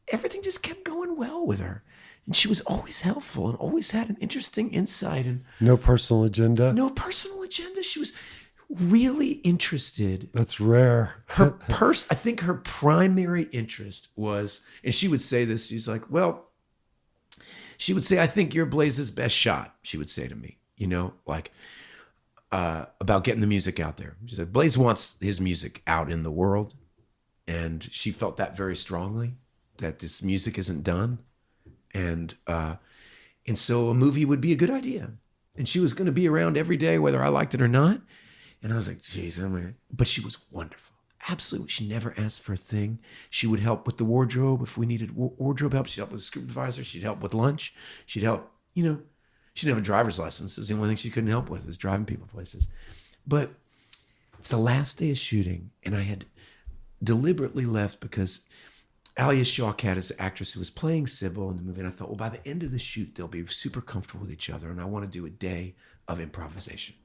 everything just kept going well with her. And she was always helpful and always had an interesting insight. And no personal agenda. No personal agenda. She was really interested. That's rare. I think her primary interest was, and she would say this, she's like, well, she would say, I think you're Blaze's best shot, she would say to me, about getting the music out there. She said, Blaze wants his music out in the world. And she felt that very strongly. that this music isn't done. And so a movie would be a good idea. And she was going to be around every day, whether I liked it or not. And I was like, geez, but she was wonderful. Absolutely. She never asked for a thing. She would help with the wardrobe. If we needed wardrobe help, she'd help with the script advisor. She'd help with lunch. She'd help, she didn't have a driver's license. It was the only thing she couldn't help with, was driving people places. But it's the last day of shooting, and I had deliberately left because Alia Shawkat is the actress who was playing Sybil in the movie. And I thought, well, by the end of the shoot, they'll be super comfortable with each other. And I want to do a day of improvisation,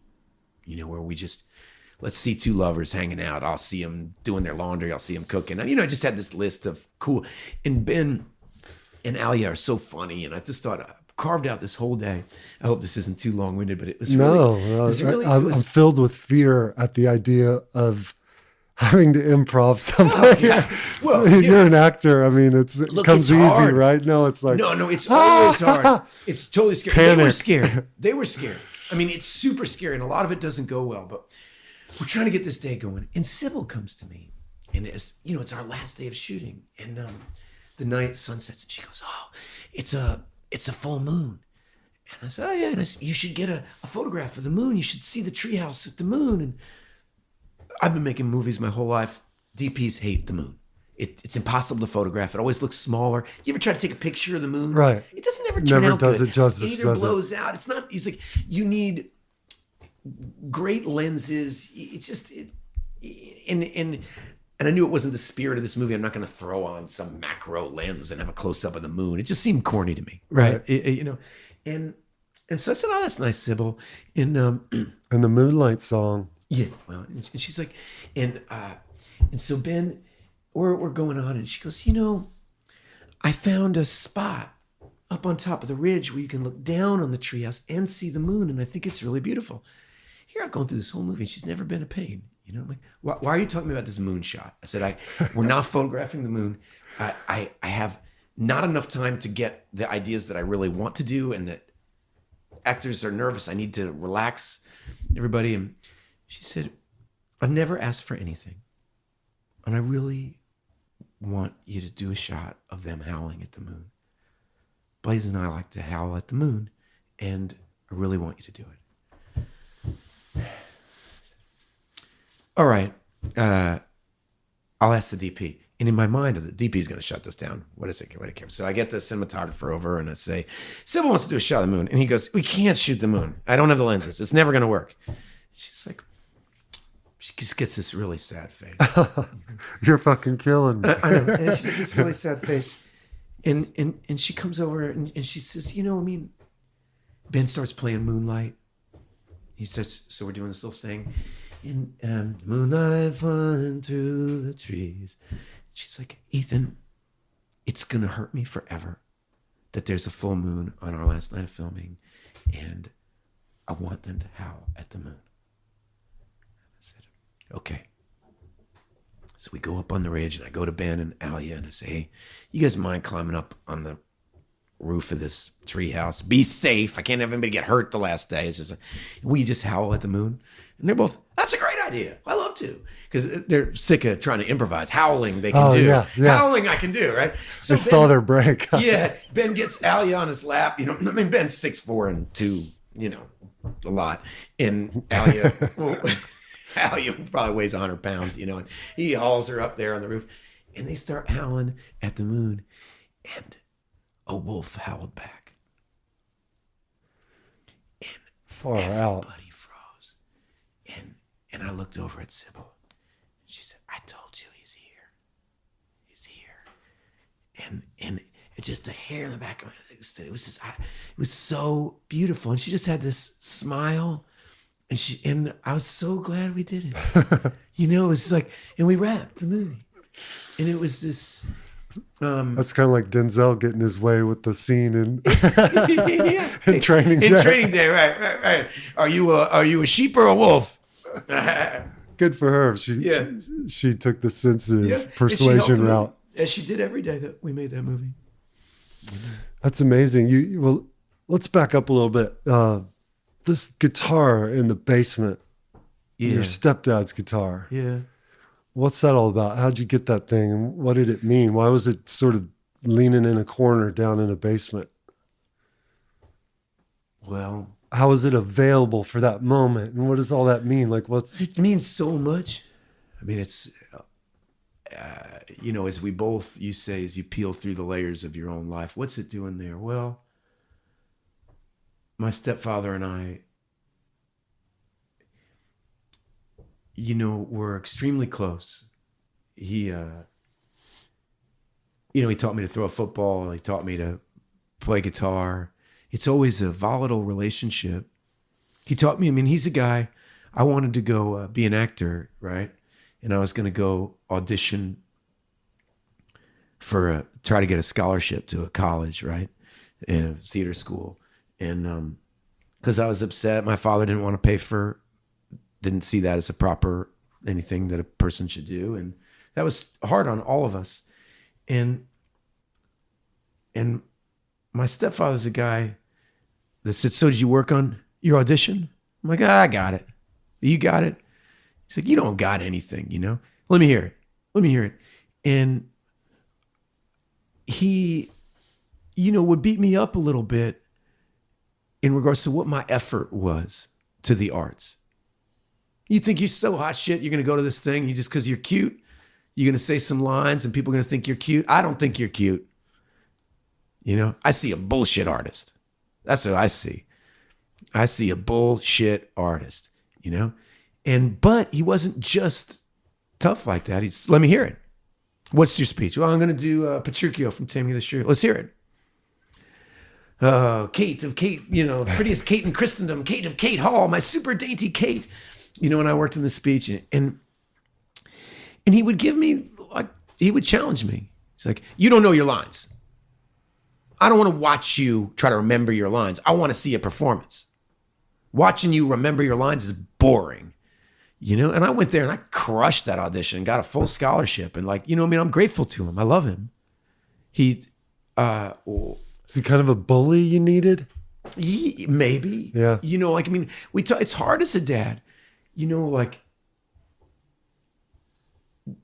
where we just, let's see two lovers hanging out. I'll see them doing their laundry. I'll see them cooking. I just had this list of cool. And Ben and Alia are so funny. And I just thought, I carved out this whole day. I hope this isn't too long-winded, but it was I'm filled with fear at the idea of having to improv something. Well, you're an actor. I mean, it comes easy, hard. Right? No, it's like no, it's always hard. It's totally scary. Panic. They were scared. I mean, it's super scary, and a lot of it doesn't go well. But we're trying to get this day going, and Sybil comes to me, and it's our last day of shooting, and the night sunsets, and she goes, "Oh, it's a full moon." And I said, "Oh yeah," and I said, "You should get a photograph of the moon. You should see the treehouse at the moon." And I've been making movies my whole life. DPs hate the moon. It's impossible to photograph. It always looks smaller. You ever try to take a picture of the moon? Right. It doesn't ever turn out does good. It justice. It either blows out. It's not. It's like you need great lenses. It's just and I knew it wasn't the spirit of this movie. I'm not going to throw on some macro lens and have a close up of the moon. It just seemed corny to me, right? And so I said, "Oh, that's nice, Sybil." And the Moonlight song. Yeah, well, and she's like, and so Ben, we're going on, and she goes, I found a spot up on top of the ridge where you can look down on the treehouse and see the moon, and I think it's really beautiful. Here I'm going through this whole movie, and she's never been a pain. I'm like, why are you talking about this moon shot? I said, we're not photographing the moon. I have not enough time to get the ideas that I really want to do, and that actors are nervous. I need to relax everybody. And she said, I've never asked for anything, and I really want you to do a shot of them howling at the moon. Blaze and I like to howl at the moon, and I really want you to do it. All right. I'll ask the DP. And in my mind, the DP is going to shut this down. What is it? So I get the cinematographer over and I say, Sybil wants to do a shot of the moon. And he goes, we can't shoot the moon. I don't have the lenses. It's never going to work. She's like, she just gets this really sad face. You're fucking killing me. I know. And she gets this really sad face. And she comes over and she says, Ben starts playing Moonlight. He says, so we're doing this little thing. And moonlight falling through the trees. She's like, Ethan, it's going to hurt me forever that there's a full moon on our last night of filming, and I want them to howl at the moon. I said, okay. So we go up on the ridge, and I go to Ben and Alia, and I say, hey, you guys mind climbing up on the roof of this treehouse? Be safe. I can't have anybody get hurt the last day. It's just we just howl at the moon. And they're both, that's a great idea. I love to. Because they're sick of trying to improvise. Howling they can do. Yeah. Howling I can do, right? So they saw their break. Yeah. Ben gets Alia on his lap. Ben's 6'4" and 2, a lot. And Alia, Alia probably weighs 100 pounds, and he hauls her up there on the roof. And they start howling at the moon. And a wolf howled back. And far out. Everybody froze. And I looked over at Sybil. She said, I told you he's here. He's here. And it's just the hair in the back of my head. It was just, it was so beautiful. And she just had this smile. And I was so glad we did it. It was like, and we wrapped the movie. And it was this. That's kind of like Denzel getting his way with the scene in Training Day. In Training Day, right. Are you a sheep or a wolf? Good for her. She took the sensitive persuasion route, as she did every day that we made that movie. That's amazing. Well, let's back up a little bit. This guitar in the basement, your stepdad's guitar. Yeah. What's that all about? How'd you get that thing? And what did it mean? Why was it sort of leaning in a corner down in a basement? Well, how is it available for that moment? And what does all that mean? Like, it means so much. I mean, it's, as we both, you say, as you peel through the layers of your own life, what's it doing there? Well, my stepfather and I, we're extremely close. He taught me to throw a football. He taught me to play guitar. It's always a volatile relationship. He taught me, he's a guy, I wanted to go be an actor, right? And I was going to go audition for try to get a scholarship to a college, right? In a theater school. And because I was upset, my father didn't see that as a proper anything that a person should do. And that was hard on all of us. And my stepfather's a guy that said, so did you work on your audition? I'm like, I got it. You got it? He's like, you don't got anything, Let me hear it. And he, would beat me up a little bit in regards to what my effort was to the arts. You think you're so hot shit, you're going to go to this thing, you just because you're cute, you're going to say some lines and people are going to think you're cute. I don't think you're cute. I see a bullshit artist. That's what I see. I see a bullshit artist, but he wasn't just tough like that. Let me hear it. What's your speech? Well, I'm going to do Petruchio from Taming of the Shrew. Let's hear it. Kate, prettiest Kate in Christendom, Kate of Kate Hall, my super dainty Kate. When I worked in the speech and he would give me, he would challenge me. He's like, you don't know your lines. I don't want to watch you try to remember your lines. I want to see a performance. Watching you remember your lines is boring, And I went there and I crushed that audition, got a full scholarship, and I'm grateful to him. I love him. Is he kind of a bully you needed? Maybe. Yeah. It's hard as a dad.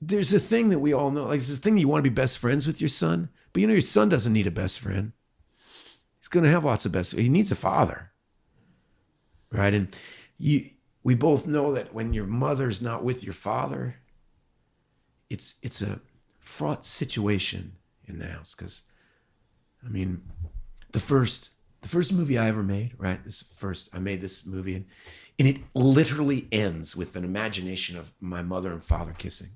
There's a thing that we all know. There's this thing you want to be best friends with your son, but your son doesn't need a best friend. He's going to have lots of best friends. He needs a father, right? And we both know that when your mother's not with your father, it's a fraught situation in the house. Because, the first movie I ever made, right? I made this movie, and it literally ends with an imagination of my mother and father kissing.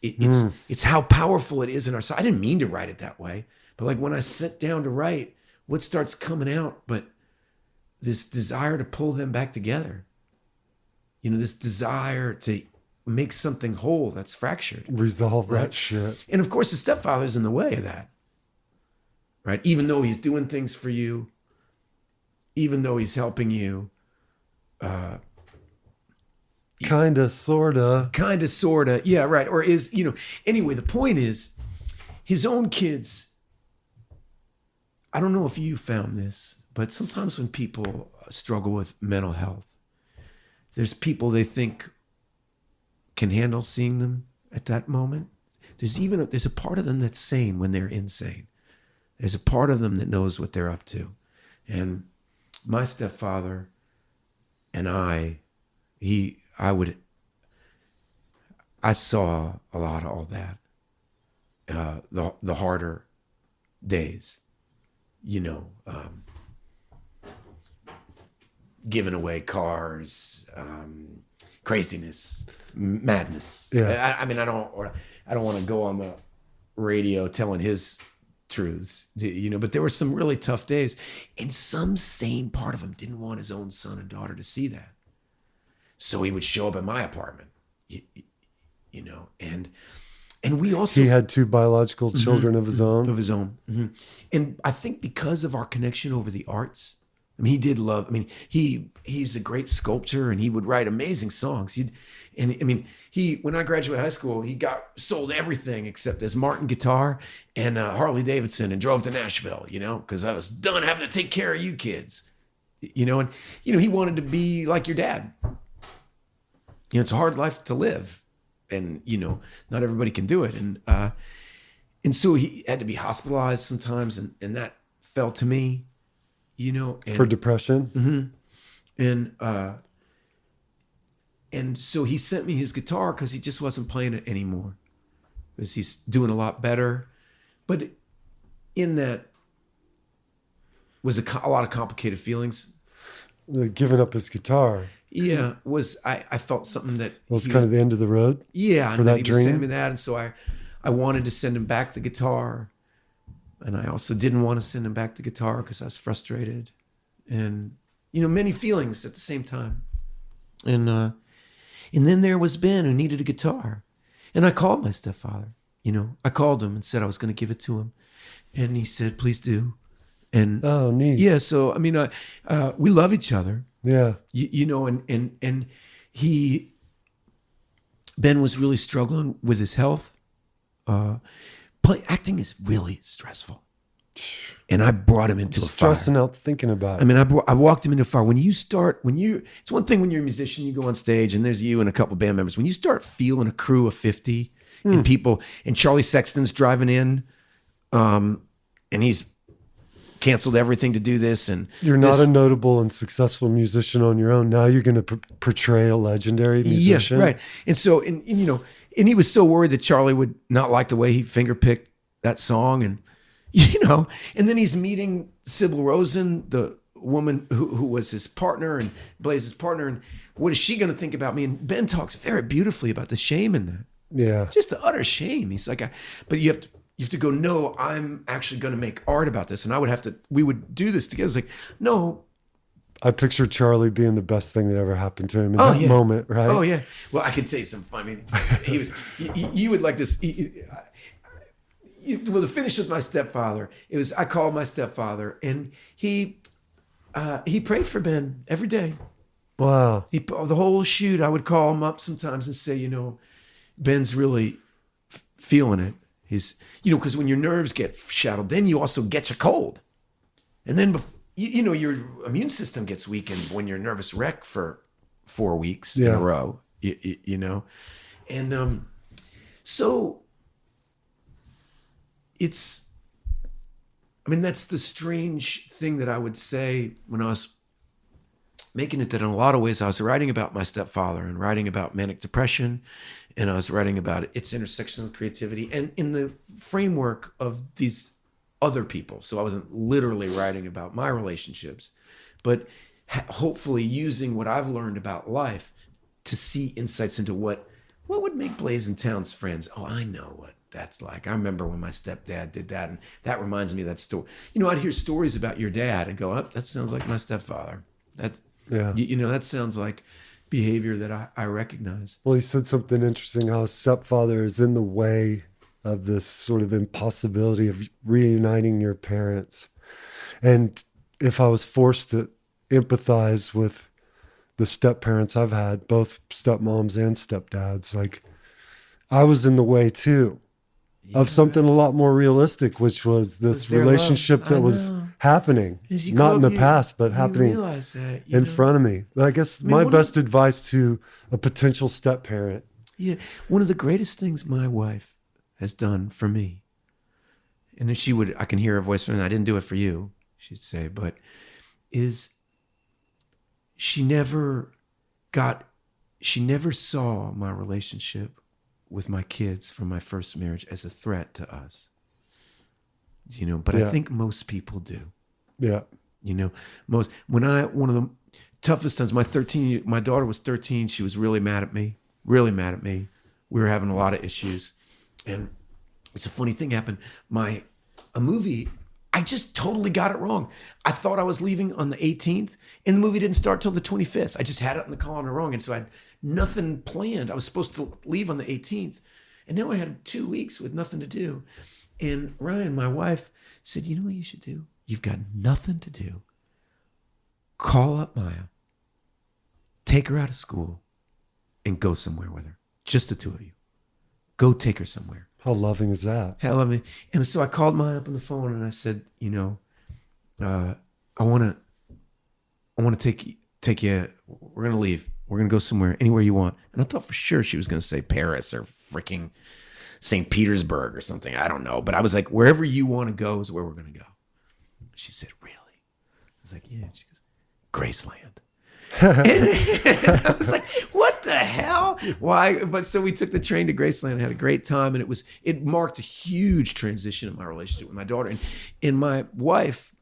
It's how powerful it is in our side. I didn't mean to write it that way, but when I sit down to write, what starts coming out but this desire to pull them back together. This desire to make something whole that's fractured. Resolve right? that shit. And of course the stepfather's in the way of that. Right? Even though he's doing things for you, even though he's helping you, Kinda, sorta. Yeah, right. Or anyway, the point is his own kids. I don't know if you found this, but sometimes when people struggle with mental health, there's people they think can handle seeing them at that moment. There's a part of them that's sane when they're insane. There's a part of them that knows what they're up to. And my stepfather and I saw a lot of all that. The harder days, giving away cars, craziness, madness. Yeah. I don't want to go on the radio telling his truths, but there were some really tough days, and some sane part of him didn't want his own son and daughter to see that. So he would show up at my apartment, and we also... He had two biological children of his own. Mm-hmm. And I think because of our connection over the arts, he did love, he's a great sculptor and he would write amazing songs. When I graduated high school, he sold everything except this Martin guitar and Harley Davidson and drove to Nashville, because I was done having to take care of you kids, he wanted to be like your dad. It's a hard life to live, and not everybody can do it. And And so he had to be hospitalized sometimes, and that fell to me, and, For depression? Mm-hmm. And so he sent me his guitar because he just wasn't playing it anymore, because he's doing a lot better. But in that was a lot of complicated feelings. Like giving up his guitar. Yeah, I felt something that Was kind of the end of the road. Yeah, for and that he dream. was sending me that, and so I wanted to send him back the guitar, and I also didn't want to send him back the guitar because I was frustrated, and many feelings at the same time, and then there was Ben, who needed a guitar, and I called my stepfather. I called him and said I was going to give it to him, and he said, "Please do." And oh, neat. Yeah, so I mean, we love each other. Yeah. And Ben was really struggling with his health. Acting is really stressful, and I brought him into a fire. Stressing out thinking about it. I mean, I walked him into a fire. It's one thing when you're a musician, you go on stage and there's you and a couple band members. When you start feeling a crew of 50 and people, and Charlie Sexton's driving in, and he's canceled everything to do this, and you're not a notable and successful musician on your own. Now you're going to portray a legendary musician. Yeah, right. And so, and he was so worried that Charlie would not like the way he fingerpicked that song, and and then he's meeting Sybil Rosen, the woman who was his partner and Blaze's partner, and what is she going to think about me? And Ben talks very beautifully about the shame in that. Yeah, just the utter shame. He's like, but you have to go, no, I'm actually going to make art about this. And we would do this together. It's like, no. I picture Charlie being the best thing that ever happened to him in that moment, right? Oh, yeah. Well, I can tell you some funny. You would like this. Well, to finish with my stepfather, I called my stepfather, and he prayed for Ben every day. Wow. The whole shoot, I would call him up sometimes and say, Ben's really feeling it. He's, because when your nerves get shattered, then you also get a cold. And then, your immune system gets weakened when you're a nervous wreck for 4 weeks in a row, And so that's the strange thing that I would say when I was making it, that in a lot of ways I was writing about my stepfather and writing about manic depression, and I was writing about its intersection with creativity and in the framework of these other people. So I wasn't literally writing about my relationships, but hopefully using what I've learned about life to see insights into what would make Blaze and Towns friends. Oh, I know what that's like. I remember when my stepdad did that, and that reminds me of that story. I'd hear stories about your dad and go, oh, that sounds like my stepfather. That sounds like behavior that I recognize. Well, he said something interesting, how a stepfather is in the way of this sort of impossibility of reuniting your parents. And if I was forced to empathize with the step parents I've had, both stepmoms and stepdads, like I was in the way too of something a lot more realistic, which was this relationship that was happening, not in the past, but happening in front of me. But I guess my best advice to a potential step parent. Yeah. One of the greatest things my wife has done for me, and if I can hear her voice, and I didn't do it for you, she'd say, but is she never saw my relationship with my kids from my first marriage as a threat to us. But I think most people do. Yeah. One of the toughest times, my daughter was 13. She was really mad at me. We were having a lot of issues. And it's a funny thing happened. A movie, I just totally got it wrong. I thought I was leaving on the 18th, and the movie didn't start till the 25th. I just had it in the calendar wrong. And so I had nothing planned. I was supposed to leave on the 18th. And now I had 2 weeks with nothing to do. And Ryan, my wife, said, you know what you should do? You've got nothing to do. Call up Maya, take her out of school, and go somewhere with her. Just the two of you. Go take her somewhere. How loving is that? How loving. And so I called Maya up on the phone and I said, I want to take you. We're going to leave. We're going to go somewhere, anywhere you want. And I thought for sure she was going to say Paris or freaking St. Petersburg or something. I don't know. But I was like, wherever you want to go is where we're going to go. She said, really? I was like, yeah. She goes, Graceland. And I was like, what the hell? Why? But so we took the train to Graceland and had a great time. And it marked a huge transition in my relationship with my daughter. And my wife,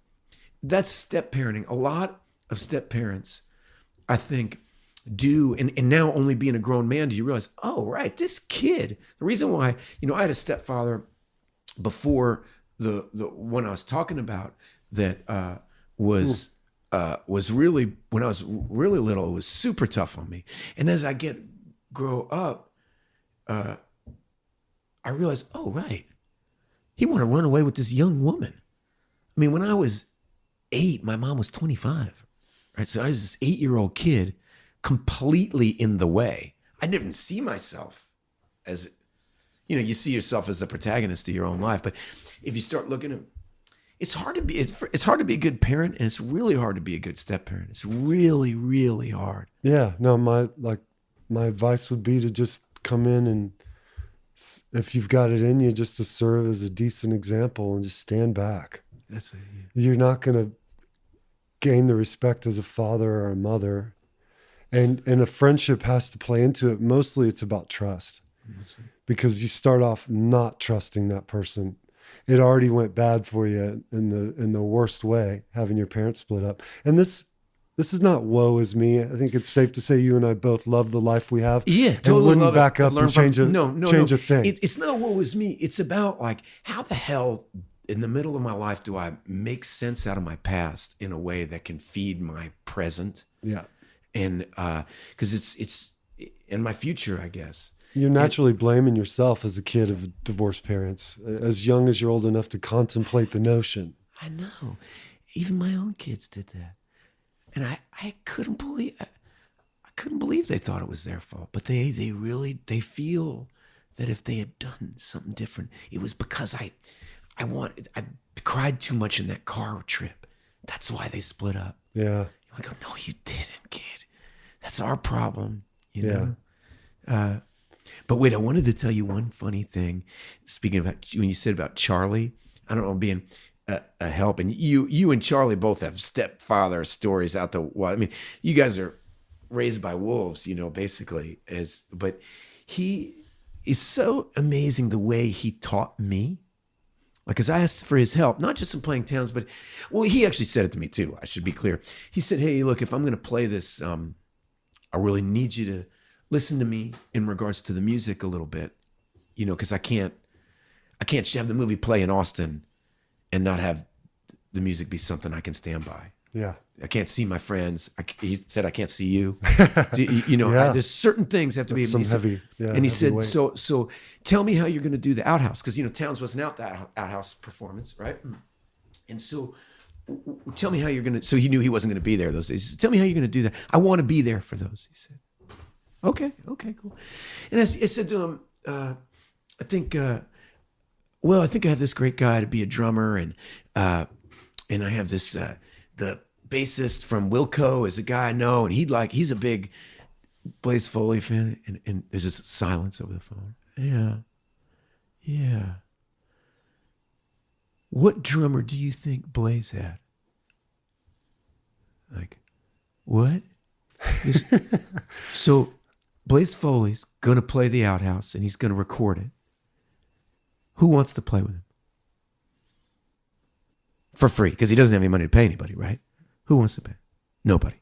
that's step parenting. A lot of step parents, I think, do, and now only being a grown man, do you realize, oh, right, this kid, the reason why, I had a stepfather before the one I was talking about that was really, when I was really little, it was super tough on me. And as I grow up, I realized, oh, right, he wanted to run away with this young woman. I mean, when I was 8, my mom was 25, right? So I was this 8-year-old kid completely in the way. I didn't even see myself as, you see yourself as the protagonist of your own life. But if you start looking at, it's hard to be a good parent, and it's really hard to be a good step parent. It's really, really hard. Yeah, no, my advice would be to just come in and, if you've got it in you, just to serve as a decent example and just stand back. That's it. Yeah. You're not going to gain the respect as a father or a mother. And a friendship has to play into it. Mostly it's about trust, because you start off not trusting that person. It already went bad for you in the worst way, having your parents split up. And this is not woe is me. I think it's safe to say you and I both love the life we have. Yeah, totally. And wouldn't back up and change a thing. It's not woe is me. It's about like, how the hell in the middle of my life do I make sense out of my past in a way that can feed my present? Yeah. And because it's in my future, I guess. You're naturally blaming yourself as a kid of divorced parents, as young as you're old enough to contemplate the notion. I know. Even my own kids did that. And I couldn't believe they thought it was their fault. But they feel that if they had done something different, it was because I cried too much in that car trip. That's why they split up. Yeah. I go, no, you didn't, kid. That's our problem, know? But wait, I wanted to tell you one funny thing. Speaking of when you said about Charlie, I don't know, being a help. And you and Charlie both have stepfather stories out the wild. I mean, you guys are raised by wolves, basically. But he is so amazing the way he taught me. Like, as I asked for his help, not just in playing towns, but, well, he actually said it to me too. I should be clear. He said, hey, look, if I'm going to play this, I really need you to listen to me in regards to the music a little bit, because I can't have the movie play in Austin and not have the music be something I can stand by. Yeah. I can't see my friends. He said, I can't see you. There's certain things have to be. Some heavy. Yeah, and he said, weight. so tell me how you're going to do the outhouse. Because, Towns wasn't out that outhouse performance, right? And so tell me how you're going to, so he knew he wasn't going to be there those days. He said, tell me how you're going to do that. I want to be there for those, he said. Okay, cool. And I said to him, I think I have this great guy to be a drummer, and I have this, the bassist from Wilco is a guy I know, and he's a big Blaze Foley fan, and there's just silence over the phone. Yeah. What drummer do you think Blaze had? Like, what? So Blaze Foley's gonna play the outhouse, and he's gonna record it. Who wants to play with him? For free, because he doesn't have any money to pay anybody, right? Who wants to pay? Nobody.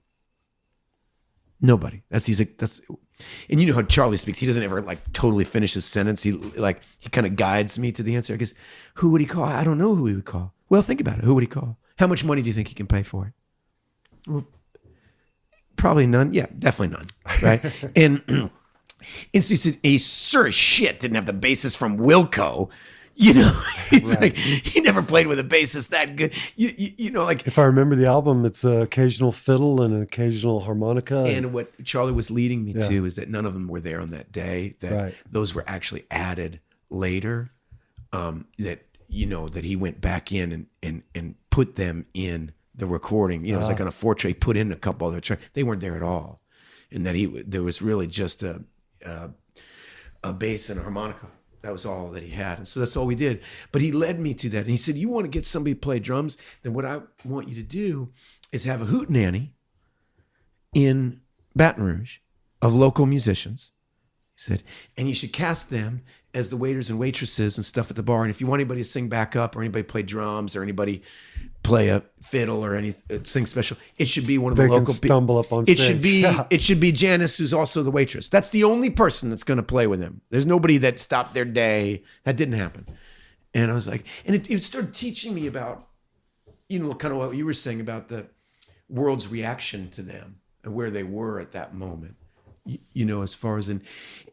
And you know how Charlie speaks. He doesn't ever totally finish his sentence. He kind of guides me to the answer. I guess, who would he call? I don't know who he would call. Well, think about it. Who would he call? How much money do you think he can pay for it? Well, probably none. Yeah, definitely none. Right? and so he said, he sure as shit didn't have the bassist from Wilco. He's right. He never played with a bassist that good. If I remember the album, it's an occasional fiddle and an occasional harmonica. And what Charlie was leading me to is that none of them were there on that day. That those were actually added later. That he went back in and put them in the recording. It was like on a 4-tray, put in a couple other tracks. They weren't there at all, and that there was really just a bass and a harmonica. That was all that he had. And so that's all we did. But he led me to that. And he said, you want to get somebody to play drums? Then what I want you to do is have a hootenanny in Baton Rouge of local musicians. He said, and you should cast them as the waiters and waitresses and stuff at the bar. And if you want anybody to sing backup or anybody play drums or anybody play a fiddle or anything special, it should be one of the local people. They can stumble up on stage. It should be Janice, who's also the waitress. That's the only person that's going to play with him. There's nobody that stopped their day. That didn't happen. And I was like, and it started teaching me about, kind of what you were saying about the world's reaction to them and where they were at that moment. As far as and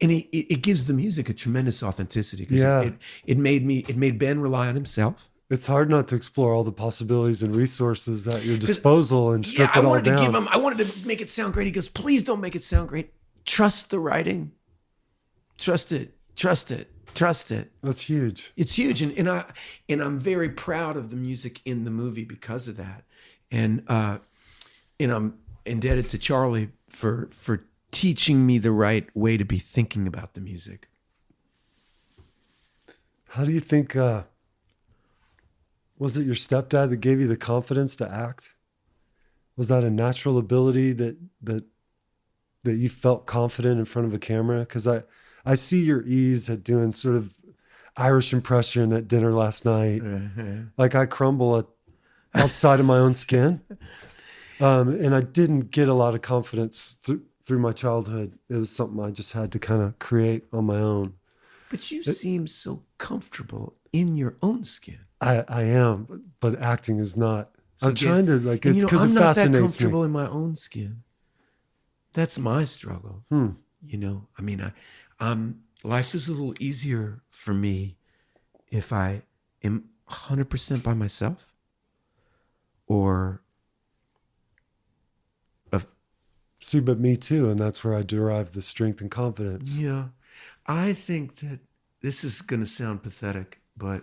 it gives the music a tremendous authenticity because it made Ben rely on himself. It's hard not to explore all the possibilities and resources at your disposal and strip it all down. I wanted to make it sound great. He goes, please don't make it sound great. Trust the writing. Trust it. That's huge. It's huge, and I'm very proud of the music in the movie because of that, and I'm indebted to Charlie for teaching me the right way to be thinking about the music. How do you think, was it your stepdad that gave you the confidence to act? Was that a natural ability that you felt confident in front of a camera? Because I see your ease at doing sort of Irish impression at dinner last night. Like I crumble outside of my own skin. And I didn't get a lot of confidence through my childhood. It was something I just had to kind of create on my own. But you seem so comfortable in your own skin. I am, but acting is not. So I'm trying to it's because it fascinates me. I'm not that comfortable in my own skin. That's my struggle. Life is a little easier for me if I am 100% by myself or See, but me too, and that's where I derive the strength and confidence. Yeah. I think that this is going to sound pathetic, but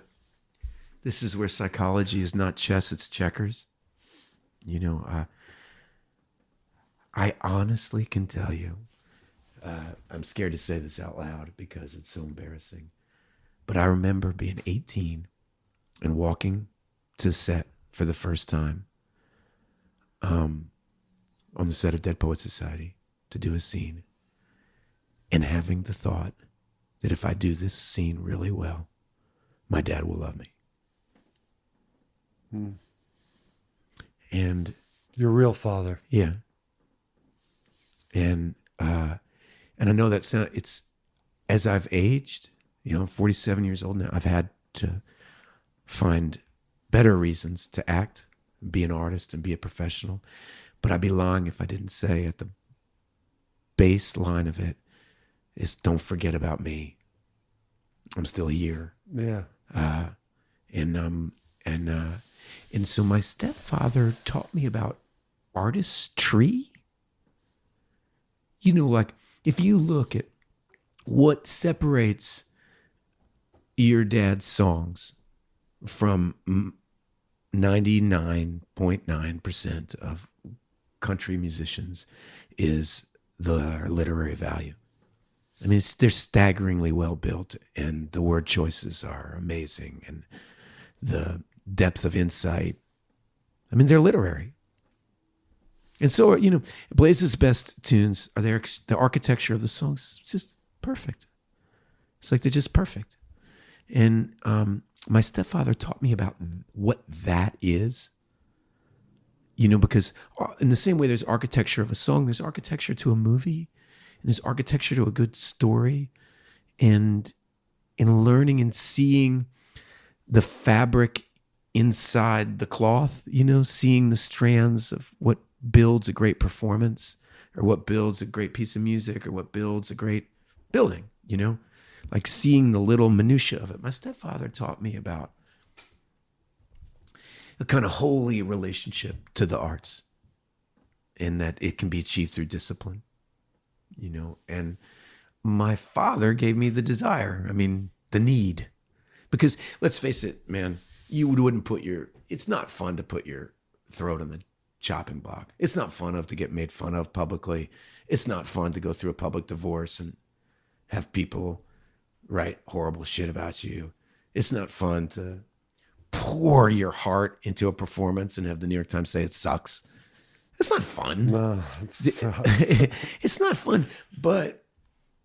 this is where psychology is not chess, it's checkers. I honestly can tell you, I'm scared to say this out loud because it's so embarrassing, but I remember being 18 and walking to the set for the first time on the set of Dead Poets Society to do a scene and having the thought that if I do this scene really well, my dad will love me. And your real father. Yeah. And I know that it's as I've aged, I'm 47 years old now. I've had to find better reasons to act, be an artist, and be a professional. But I'd be lying if I didn't say at the baseline of it is don't forget about me. I'm still here. Yeah. And so my stepfather taught me about artistry. Like if you look at what separates your dad's songs from 99.9% of country musicians is the literary value. I mean, they're staggeringly well built, and the word choices are amazing, and the depth of insight. I mean, they're literary. And so, Blaze's best tunes are the architecture of the songs just perfect. It's like they're just perfect. And my stepfather taught me about what that is. Because in the same way there's architecture of a song, there's architecture to a movie, and there's architecture to a good story, and in learning and seeing the fabric inside the cloth, seeing the strands of what builds a great performance or what builds a great piece of music or what builds a great building, like seeing the little minutia of it. My stepfather taught me about a kind of holy relationship to the arts, and that it can be achieved through discipline, and my father gave me the desire. I mean, the need, because let's face it, man, you wouldn't it's not fun to put your throat on the chopping block. It's not fun to get made fun of publicly. It's not fun to go through a public divorce and have people write horrible shit about you. It's not fun to pour your heart into a performance and have the New York Times say it sucks. It's not fun. No, it sucks. It's not fun. But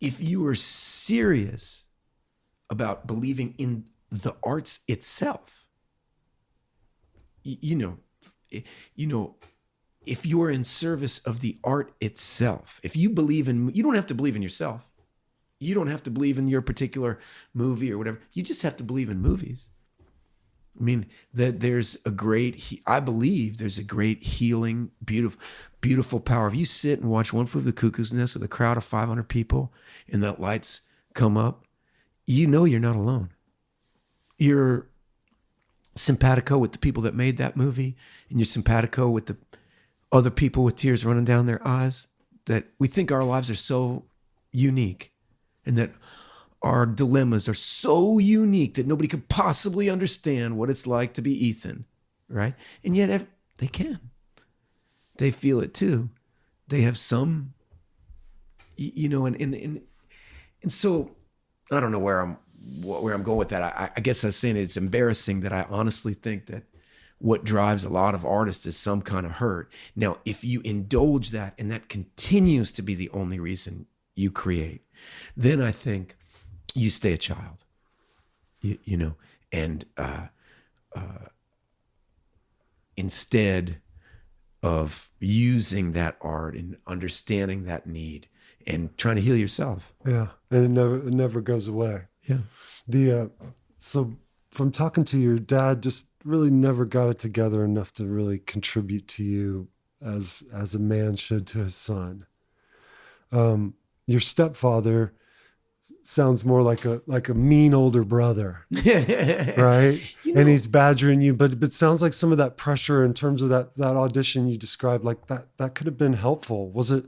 if you are serious about believing in the arts itself, you know, if you are in service of the art itself, if you believe in, you don't have to believe in yourself. You don't have to believe in your particular movie or whatever. You just have to believe in movies. I mean, that I believe there's a great healing, beautiful power. If you sit and watch One Flew Over the Cuckoo's Nest with a crowd of 500 people and the lights come up, you know you're not alone. You're simpatico with the people that made that movie, and you're simpatico with the other people with tears running down their eyes, that we think our lives are so unique and that our dilemmas are so unique that nobody could possibly understand what it's like to be Ethan, right? And yet they can. They feel it too. They have some, and so I don't know where I'm going with that. I guess I was saying it's embarrassing that I honestly think that what drives a lot of artists is some kind of hurt. Now, if you indulge that and that continues to be the only reason you create, then I think you stay a child, and instead of using that art and understanding that need and trying to heal yourself. Yeah, and it never goes away. Yeah. So from talking to your dad, just really never got it together enough to really contribute to you as a man should to his son. Your stepfather sounds more like a mean older brother, right? And he's badgering you, but it sounds like some of that pressure in terms of that audition you described, like that could have been helpful. Was it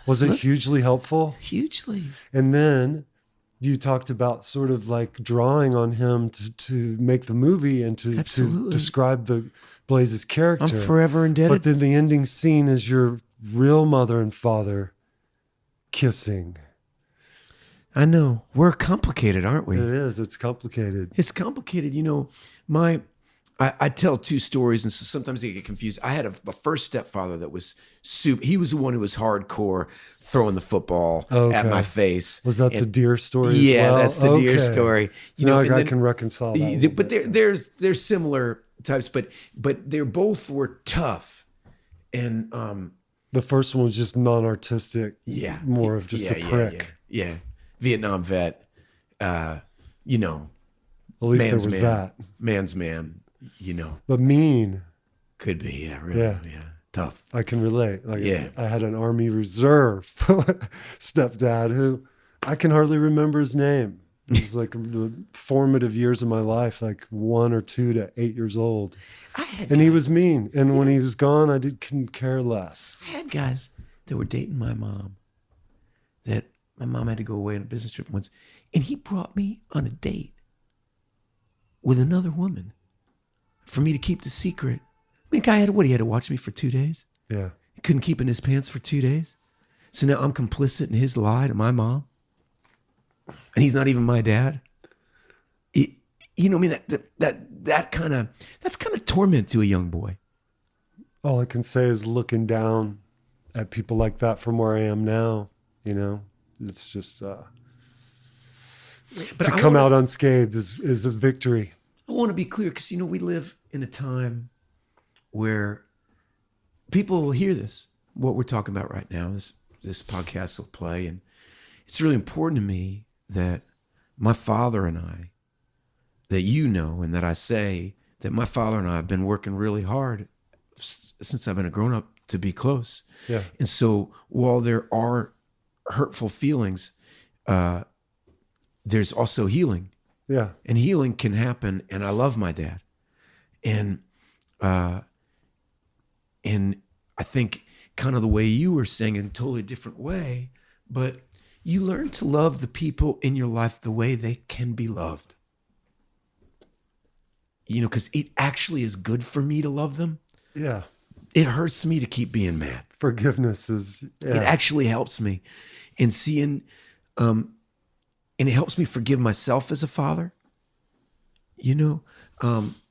hugely helpful? Hugely. And then you talked about sort of like drawing on him to make the movie and to describe the Blaze's character. I'm forever indebted. But then the ending scene is your real mother and father kissing. I know. We're complicated, aren't we? It is. It's complicated. It's complicated. I tell two stories, and so sometimes they get confused. I had a first stepfather that was he was the one who was hardcore throwing the football at my face. Was that the deer story as yeah, well? That's the deer story. I can reconcile that. But there's similar types, but they both were tough. And the first one was just non-artistic. Yeah. More of just a prick. Yeah. Vietnam vet, At least there was that. Man's man, But mean. Could be, yeah, really, yeah. Tough. I can relate. I had an Army Reserve stepdad who I can hardly remember his name. It was like the formative years of my life, like 1 or 2 to 8 years old. He was mean. And when he was gone, I couldn't care less. I had guys that were dating my mom that my mom had to go away on a business trip once, and he brought me on a date with another woman for me to keep the secret. I mean, guy he had to watch me for 2 days. Yeah. He couldn't keep in his pants for 2 days. So now I'm complicit in his lie to my mom. And he's not even my dad. That's kind of torment to a young boy. All I can say is looking down at people like that from where I am now, it's just to come out unscathed is a victory. I want to be clear because, we live in a time where people will hear this, what we're talking about right now, this podcast will play. And it's really important to me that my father and I, that and that I say that my father and I have been working really hard since I've been a grown up to be close. Yeah. And so while there are hurtful feelings, there's also healing. Yeah. And healing can happen. And I love my dad. And I think kind of the way you were saying in a totally different way, but you learn to love the people in your life the way they can be loved. Because it actually is good for me to love them. Yeah. It hurts me to keep being mad. Forgiveness is... Yeah. It actually helps me. And seeing And it helps me forgive myself as a father. You know,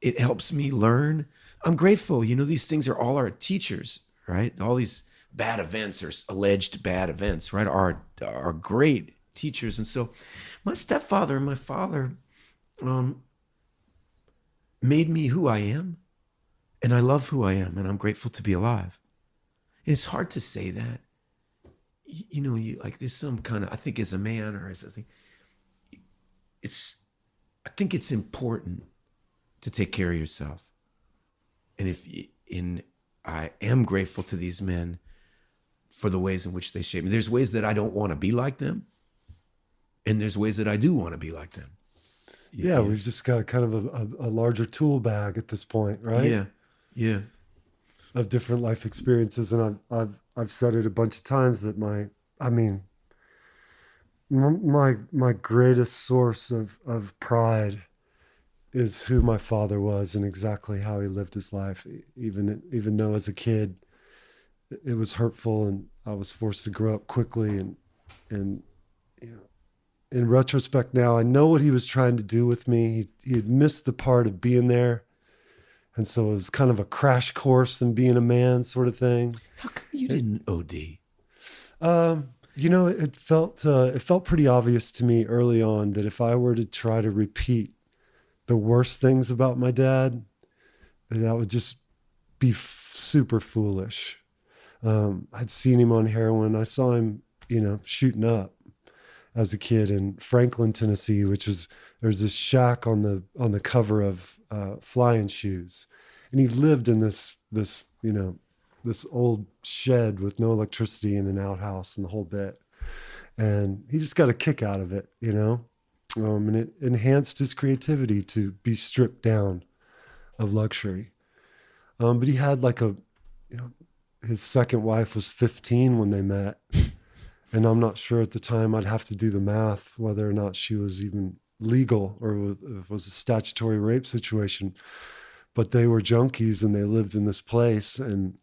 it helps me learn. I'm grateful. You know, these things are all our teachers, right? All these bad events or alleged bad events, right, are great teachers. And so my stepfather and my father made me who I am. And I love who I am. And I'm grateful to be alive. And it's hard to say that. You know, you like there's some kind of, I think as a man or as a thing, I think it's important to take care of yourself. And I am grateful to these men for the ways in which they shape me. There's ways that I don't want to be like them. And there's ways that I do want to be like them. Yeah, we've just got a kind of a larger tool bag at this point, right? Yeah. Of different life experiences. And I've said it a bunch of times that my greatest source of pride is who my father was and exactly how he lived his life. Even though as a kid it was hurtful and I was forced to grow up quickly, and you know, in retrospect now, I know what he was trying to do with me. He had missed the part of being there. And so it was kind of a crash course in being a man sort of thing. How come you didn't OD? You know, it felt pretty obvious to me early on that if I were to try to repeat the worst things about my dad, that would just be super foolish. I'd seen him on heroin. I saw him, you know, shooting up as a kid in Franklin, Tennessee, there's this shack on the cover of Flying Shoes. And he lived in this old shed with no electricity and an outhouse and the whole bit. And he just got a kick out of it, you know? And it enhanced his creativity to be stripped down of luxury. But he had his second wife was 15 when they met. And I'm not sure at the time, I'd have to do the math, whether or not she was even legal or if it was a statutory rape situation. But they were junkies and they lived in this place. And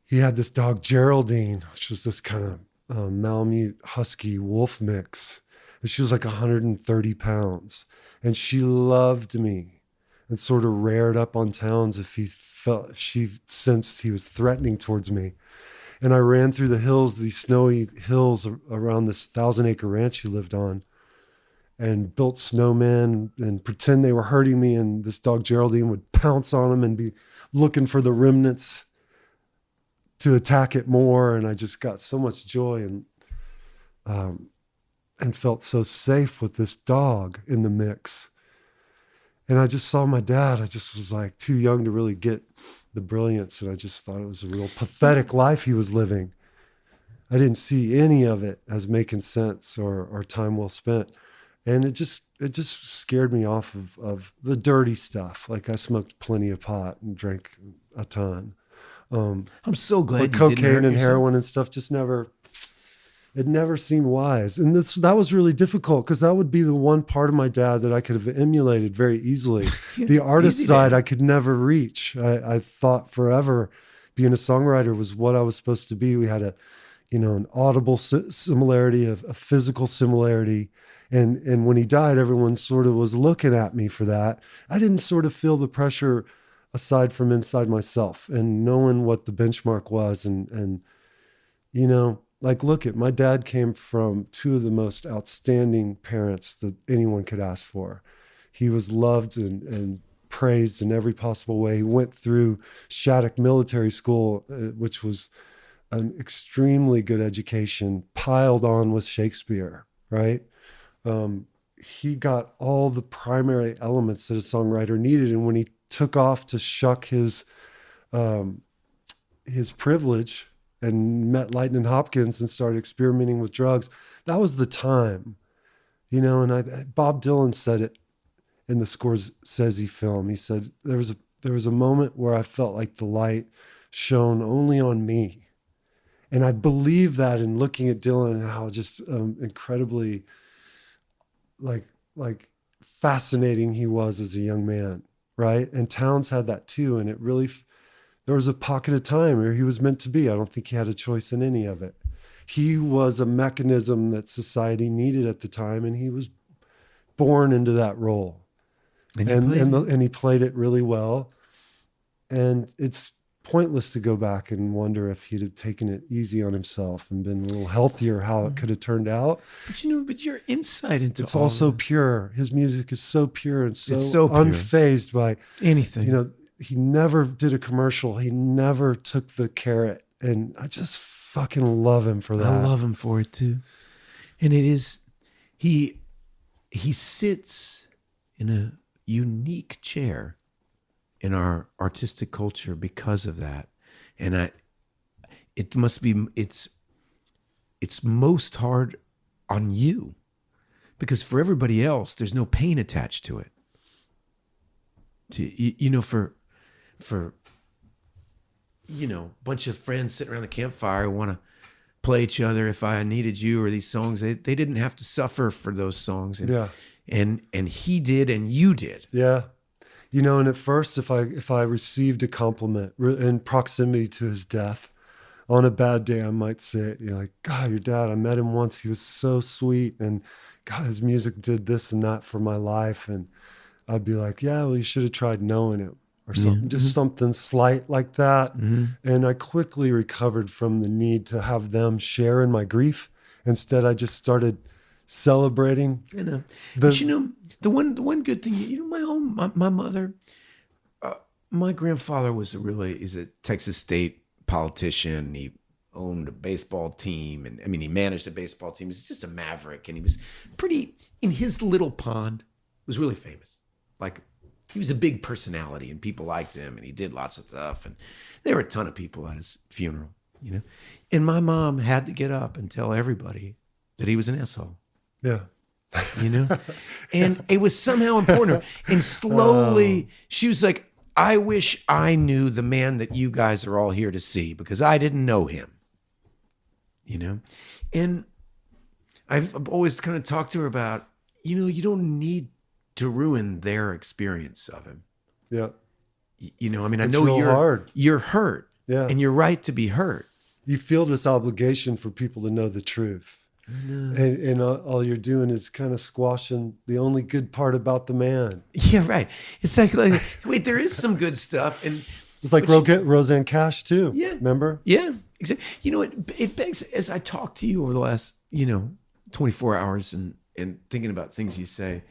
he had this dog, Geraldine, which was this kind of Malamute Husky wolf mix. And she was like 130 pounds. And she loved me and sort of reared up on towns if she sensed he was threatening towards me. And I ran through the hills, these snowy hills around this 1,000-acre ranch he lived on, and built snowmen and pretend they were hurting me. And this dog Geraldine would pounce on them and be looking for the remnants to attack it more. And I just got so much joy and felt so safe with this dog in the mix. And I just saw my dad. I just was like too young to really get the brilliance. And I just thought it was a real pathetic life he was living. I didn't see any of it as making sense or time well spent. And it just scared me off of the dirty stuff. Like I smoked plenty of pot and drank a ton. I'm so glad you cocaine didn't hurt and yourself. heroin and stuff just never seemed wise. And that was really difficult because that would be the one part of my dad that I could have emulated very easily. The artist side I could never reach. I thought forever being a songwriter was what I was supposed to be. We had an audible similarity, a physical similarity. And when he died, everyone sort of was looking at me for that. I didn't sort of feel the pressure aside from inside myself and knowing what the benchmark was. And like, look at my dad came from two of the most outstanding parents that anyone could ask for. He was loved and praised in every possible way. He went through Shattuck Military School, which was an extremely good education, piled on with Shakespeare, right? He got all the primary elements that a songwriter needed. And when he took off to shuck his privilege and met Lightning Hopkins and started experimenting with drugs, that was the time, and Bob Dylan said it in the Scorsese film. He said, there was a moment where I felt like the light shone only on me. And I believe that in looking at Dylan and how just incredibly like fascinating he was as a young man, right? And Townes had that too. And it really, there was a pocket of time where he was meant to be. I don't think he had a choice in any of it. he was a mechanism that society needed at the time, and he was born into that role. And he played it really well. And it's pointless to go back and wonder if he'd have taken it easy on himself and been a little healthier, how it could have turned out. But your insight into it's also pure. His music is so pure and so unfazed by anything. He never did a commercial. He never took the carrot. And I just fucking love him for that. I love him for it too. And it is, he sits in a unique chair in our artistic culture because of that. And it's most hard on you, because for everybody else, there's no pain attached to it. For a bunch of friends sitting around the campfire who want to play each other, If I Needed You, or these songs, they didn't have to suffer for those songs. And he did, and you did. Yeah. And at first, if I received a compliment in proximity to his death, on a bad day, I might say, like, God, your dad, I met him once. He was so sweet. And God, his music did this and that for my life. And I'd be like, yeah, well, you should have tried knowing him or something, just something slight like that. And I quickly recovered from the need to have them share in my grief. Instead, I just started celebrating. But the one good thing, my mother, my grandfather is a Texas State politician. He owned a baseball team, and he managed a baseball team. He's just a maverick, and he was pretty, in his little pond, was really famous. Like, he was a big personality, and people liked him, and he did lots of stuff, and there were a ton of people at his funeral, And my mom had to get up and tell everybody that he was an asshole. Yeah. And it was somehow important. And slowly she was like, I wish I knew the man that you guys are all here to see, because I didn't know him, And I've always kind of talked to her about, you don't need to ruin their experience of him. Yeah. I know you're hurt. Yeah. And you're right to be hurt. You feel this obligation for people to know the truth. And all you're doing is kind of squashing the only good part about the man. Yeah, right. It's like wait, there is some good stuff, and it's like Roseanne Cash too. Yeah, remember? Yeah, exactly. It begs, as I talk to you over the last 24 hours and thinking about things you say,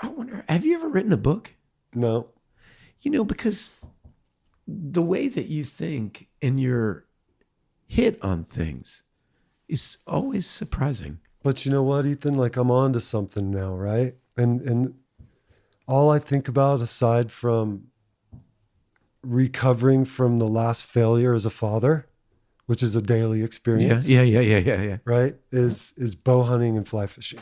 I wonder, have you ever written a book? No. Because the way that you think and your hit on things is always surprising. But you know what, Ethan? Like, I'm on to something now, right? And all I think about, aside from recovering from the last failure as a father, which is a daily experience. Yeah. Right? Is bow hunting and fly fishing.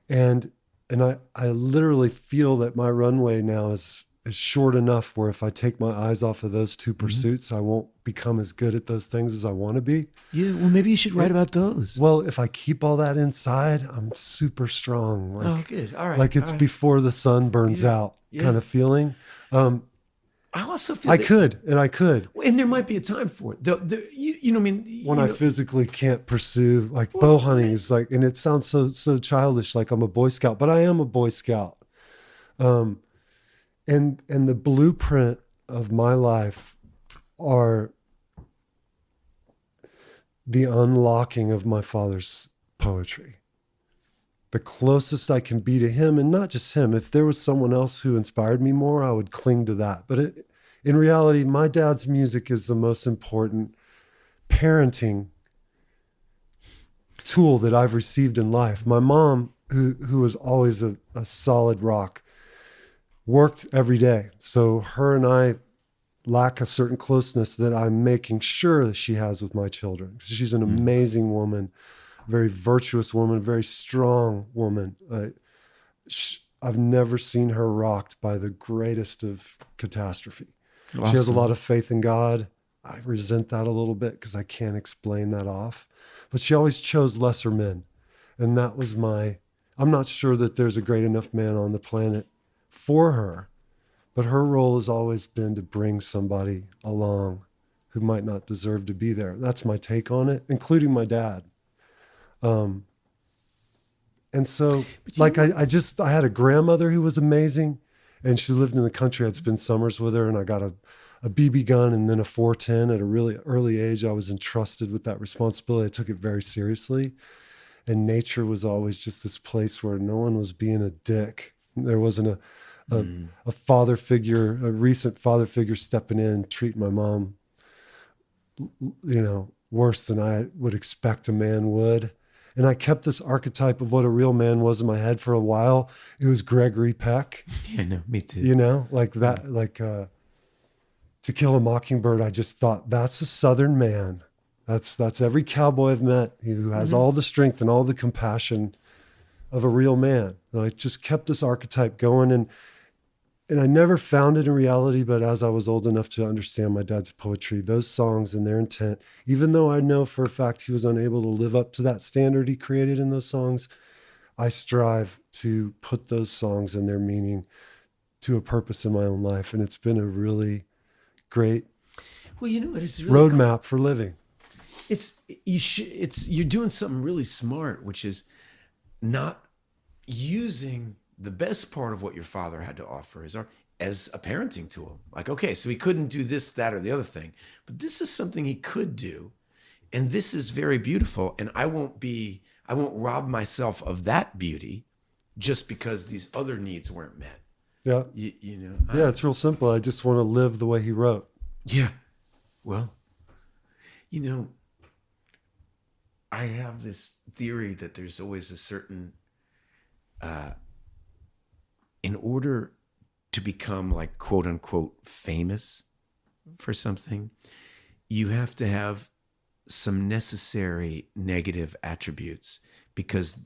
And I literally feel that my runway now is short enough where if I take my eyes off of those two pursuits, I won't become as good at those things as I want to be. Yeah, well, maybe you should write about those. Well, if I keep all that inside, I'm super strong. Like, good. All right. Like it's before the sun burns out kind of feeling. I also feel I could. And there might be a time for it. When I physically can't pursue, like, bow hunting is like, and it sounds so childish, like I'm a Boy Scout, but I am a Boy Scout. And the blueprint of my life are the unlocking of my father's poetry. The closest I can be to him, and not just him. If there was someone else who inspired me more, I would cling to that. But in reality, my dad's music is the most important parenting tool that I've received in life. My mom, who was always a solid rock, worked every day. So her and I lack a certain closeness that I'm making sure that she has with my children. She's an amazing woman, very virtuous woman, very strong woman. I've never seen her rocked by the greatest of catastrophe. Awesome. She has a lot of faith in God. I resent that a little bit because I can't explain that off. But she always chose lesser men. And that was I'm not sure that there's a great enough man on the planet for her, but her role has always been to bring somebody along who might not deserve to be there. That's my take on it, including my dad. And so like I had a grandmother who was amazing, and she lived in the country. I'd spend summers with her, and I got a BB gun and then a 410 at a really early age. I was entrusted with that responsibility. I took it very seriously. And nature was always just this place where no one was being a dick. There wasn't a father figure, a recent father figure stepping in, treating my mom, worse than I would expect a man would. And I kept this archetype of what a real man was in my head for a while. It was Gregory Peck. Yeah, no, me too. Like that, like To Kill a Mockingbird. I just thought, that's a Southern man. That's every cowboy I've met who has all the strength and all the compassion of a real man. And I just kept this archetype going, and I never found it in reality, but as I was old enough to understand my dad's poetry, those songs and their intent, even though I know for a fact he was unable to live up to that standard he created in those songs, I strive to put those songs and their meaning to a purpose in my own life. And it's been a really great roadmap for living. You're doing something really smart, which is not using the best part of what your father had to offer as a parenting tool. Like, okay, so he couldn't do this, that, or the other thing, but this is something he could do, and this is very beautiful. And I won't rob myself of that beauty just because these other needs weren't met. Yeah, yeah, it's real simple. I just want to live the way he wrote. Yeah, well, I have this theory that there's always a certain, in order to become like quote unquote famous for something, you have to have some necessary negative attributes, because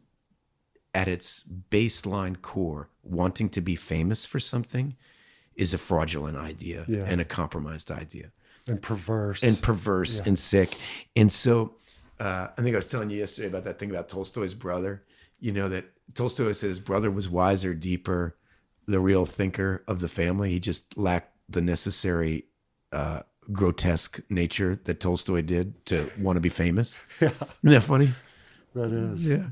at its baseline core, wanting to be famous for something is a fraudulent idea and a compromised idea. And perverse. And sick. And so, I think I was telling you yesterday about that thing about Tolstoy's brother, that Tolstoy said his brother was wiser, deeper, the real thinker of the family. He just lacked the necessary grotesque nature that Tolstoy did to want to be famous. Yeah. Isn't that funny? That is. Yeah.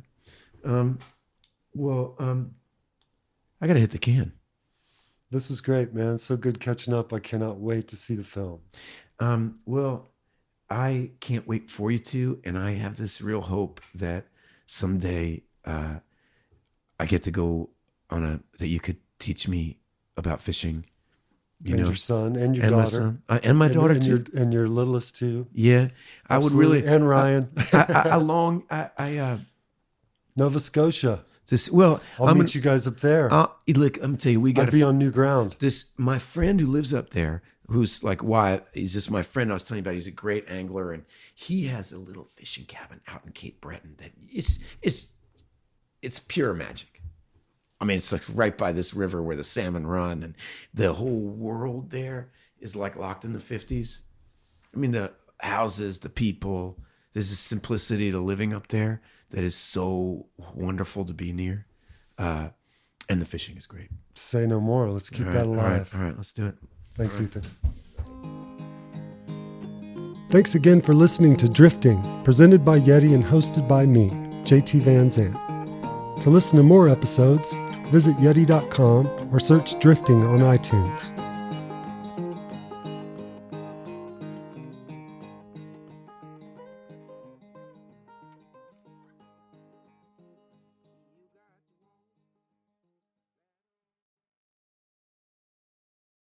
I got to hit the can. This is great, man. So good catching up. I cannot wait to see the film. I can't wait for you to, and I have this real hope that someday I get to go that you could teach me about fishing. Your son and your daughter. And my daughter too. And your littlest too. Yeah. Absolutely. I would really. And Ryan. Nova Scotia. I'll meet you guys up there. Look, I'm gonna tell you, I'd be on new ground. My friend who lives up there, who's like, he's just my friend I was telling you about. He's a great angler, and he has a little fishing cabin out in Cape Breton that it's pure magic. I mean, it's like right by this river where the salmon run, and the whole world there is like locked in the 50s. I mean, the houses, the people, there's a simplicity to living up there that is so wonderful to be near. And the fishing is great. Say no more. Let's keep that alive. All right, let's do it. Thanks, Ethan. Thanks again for listening to Drifting, presented by YETI and hosted by me, JT Van Zandt. To listen to more episodes, visit yeti.com or search Drifting on iTunes.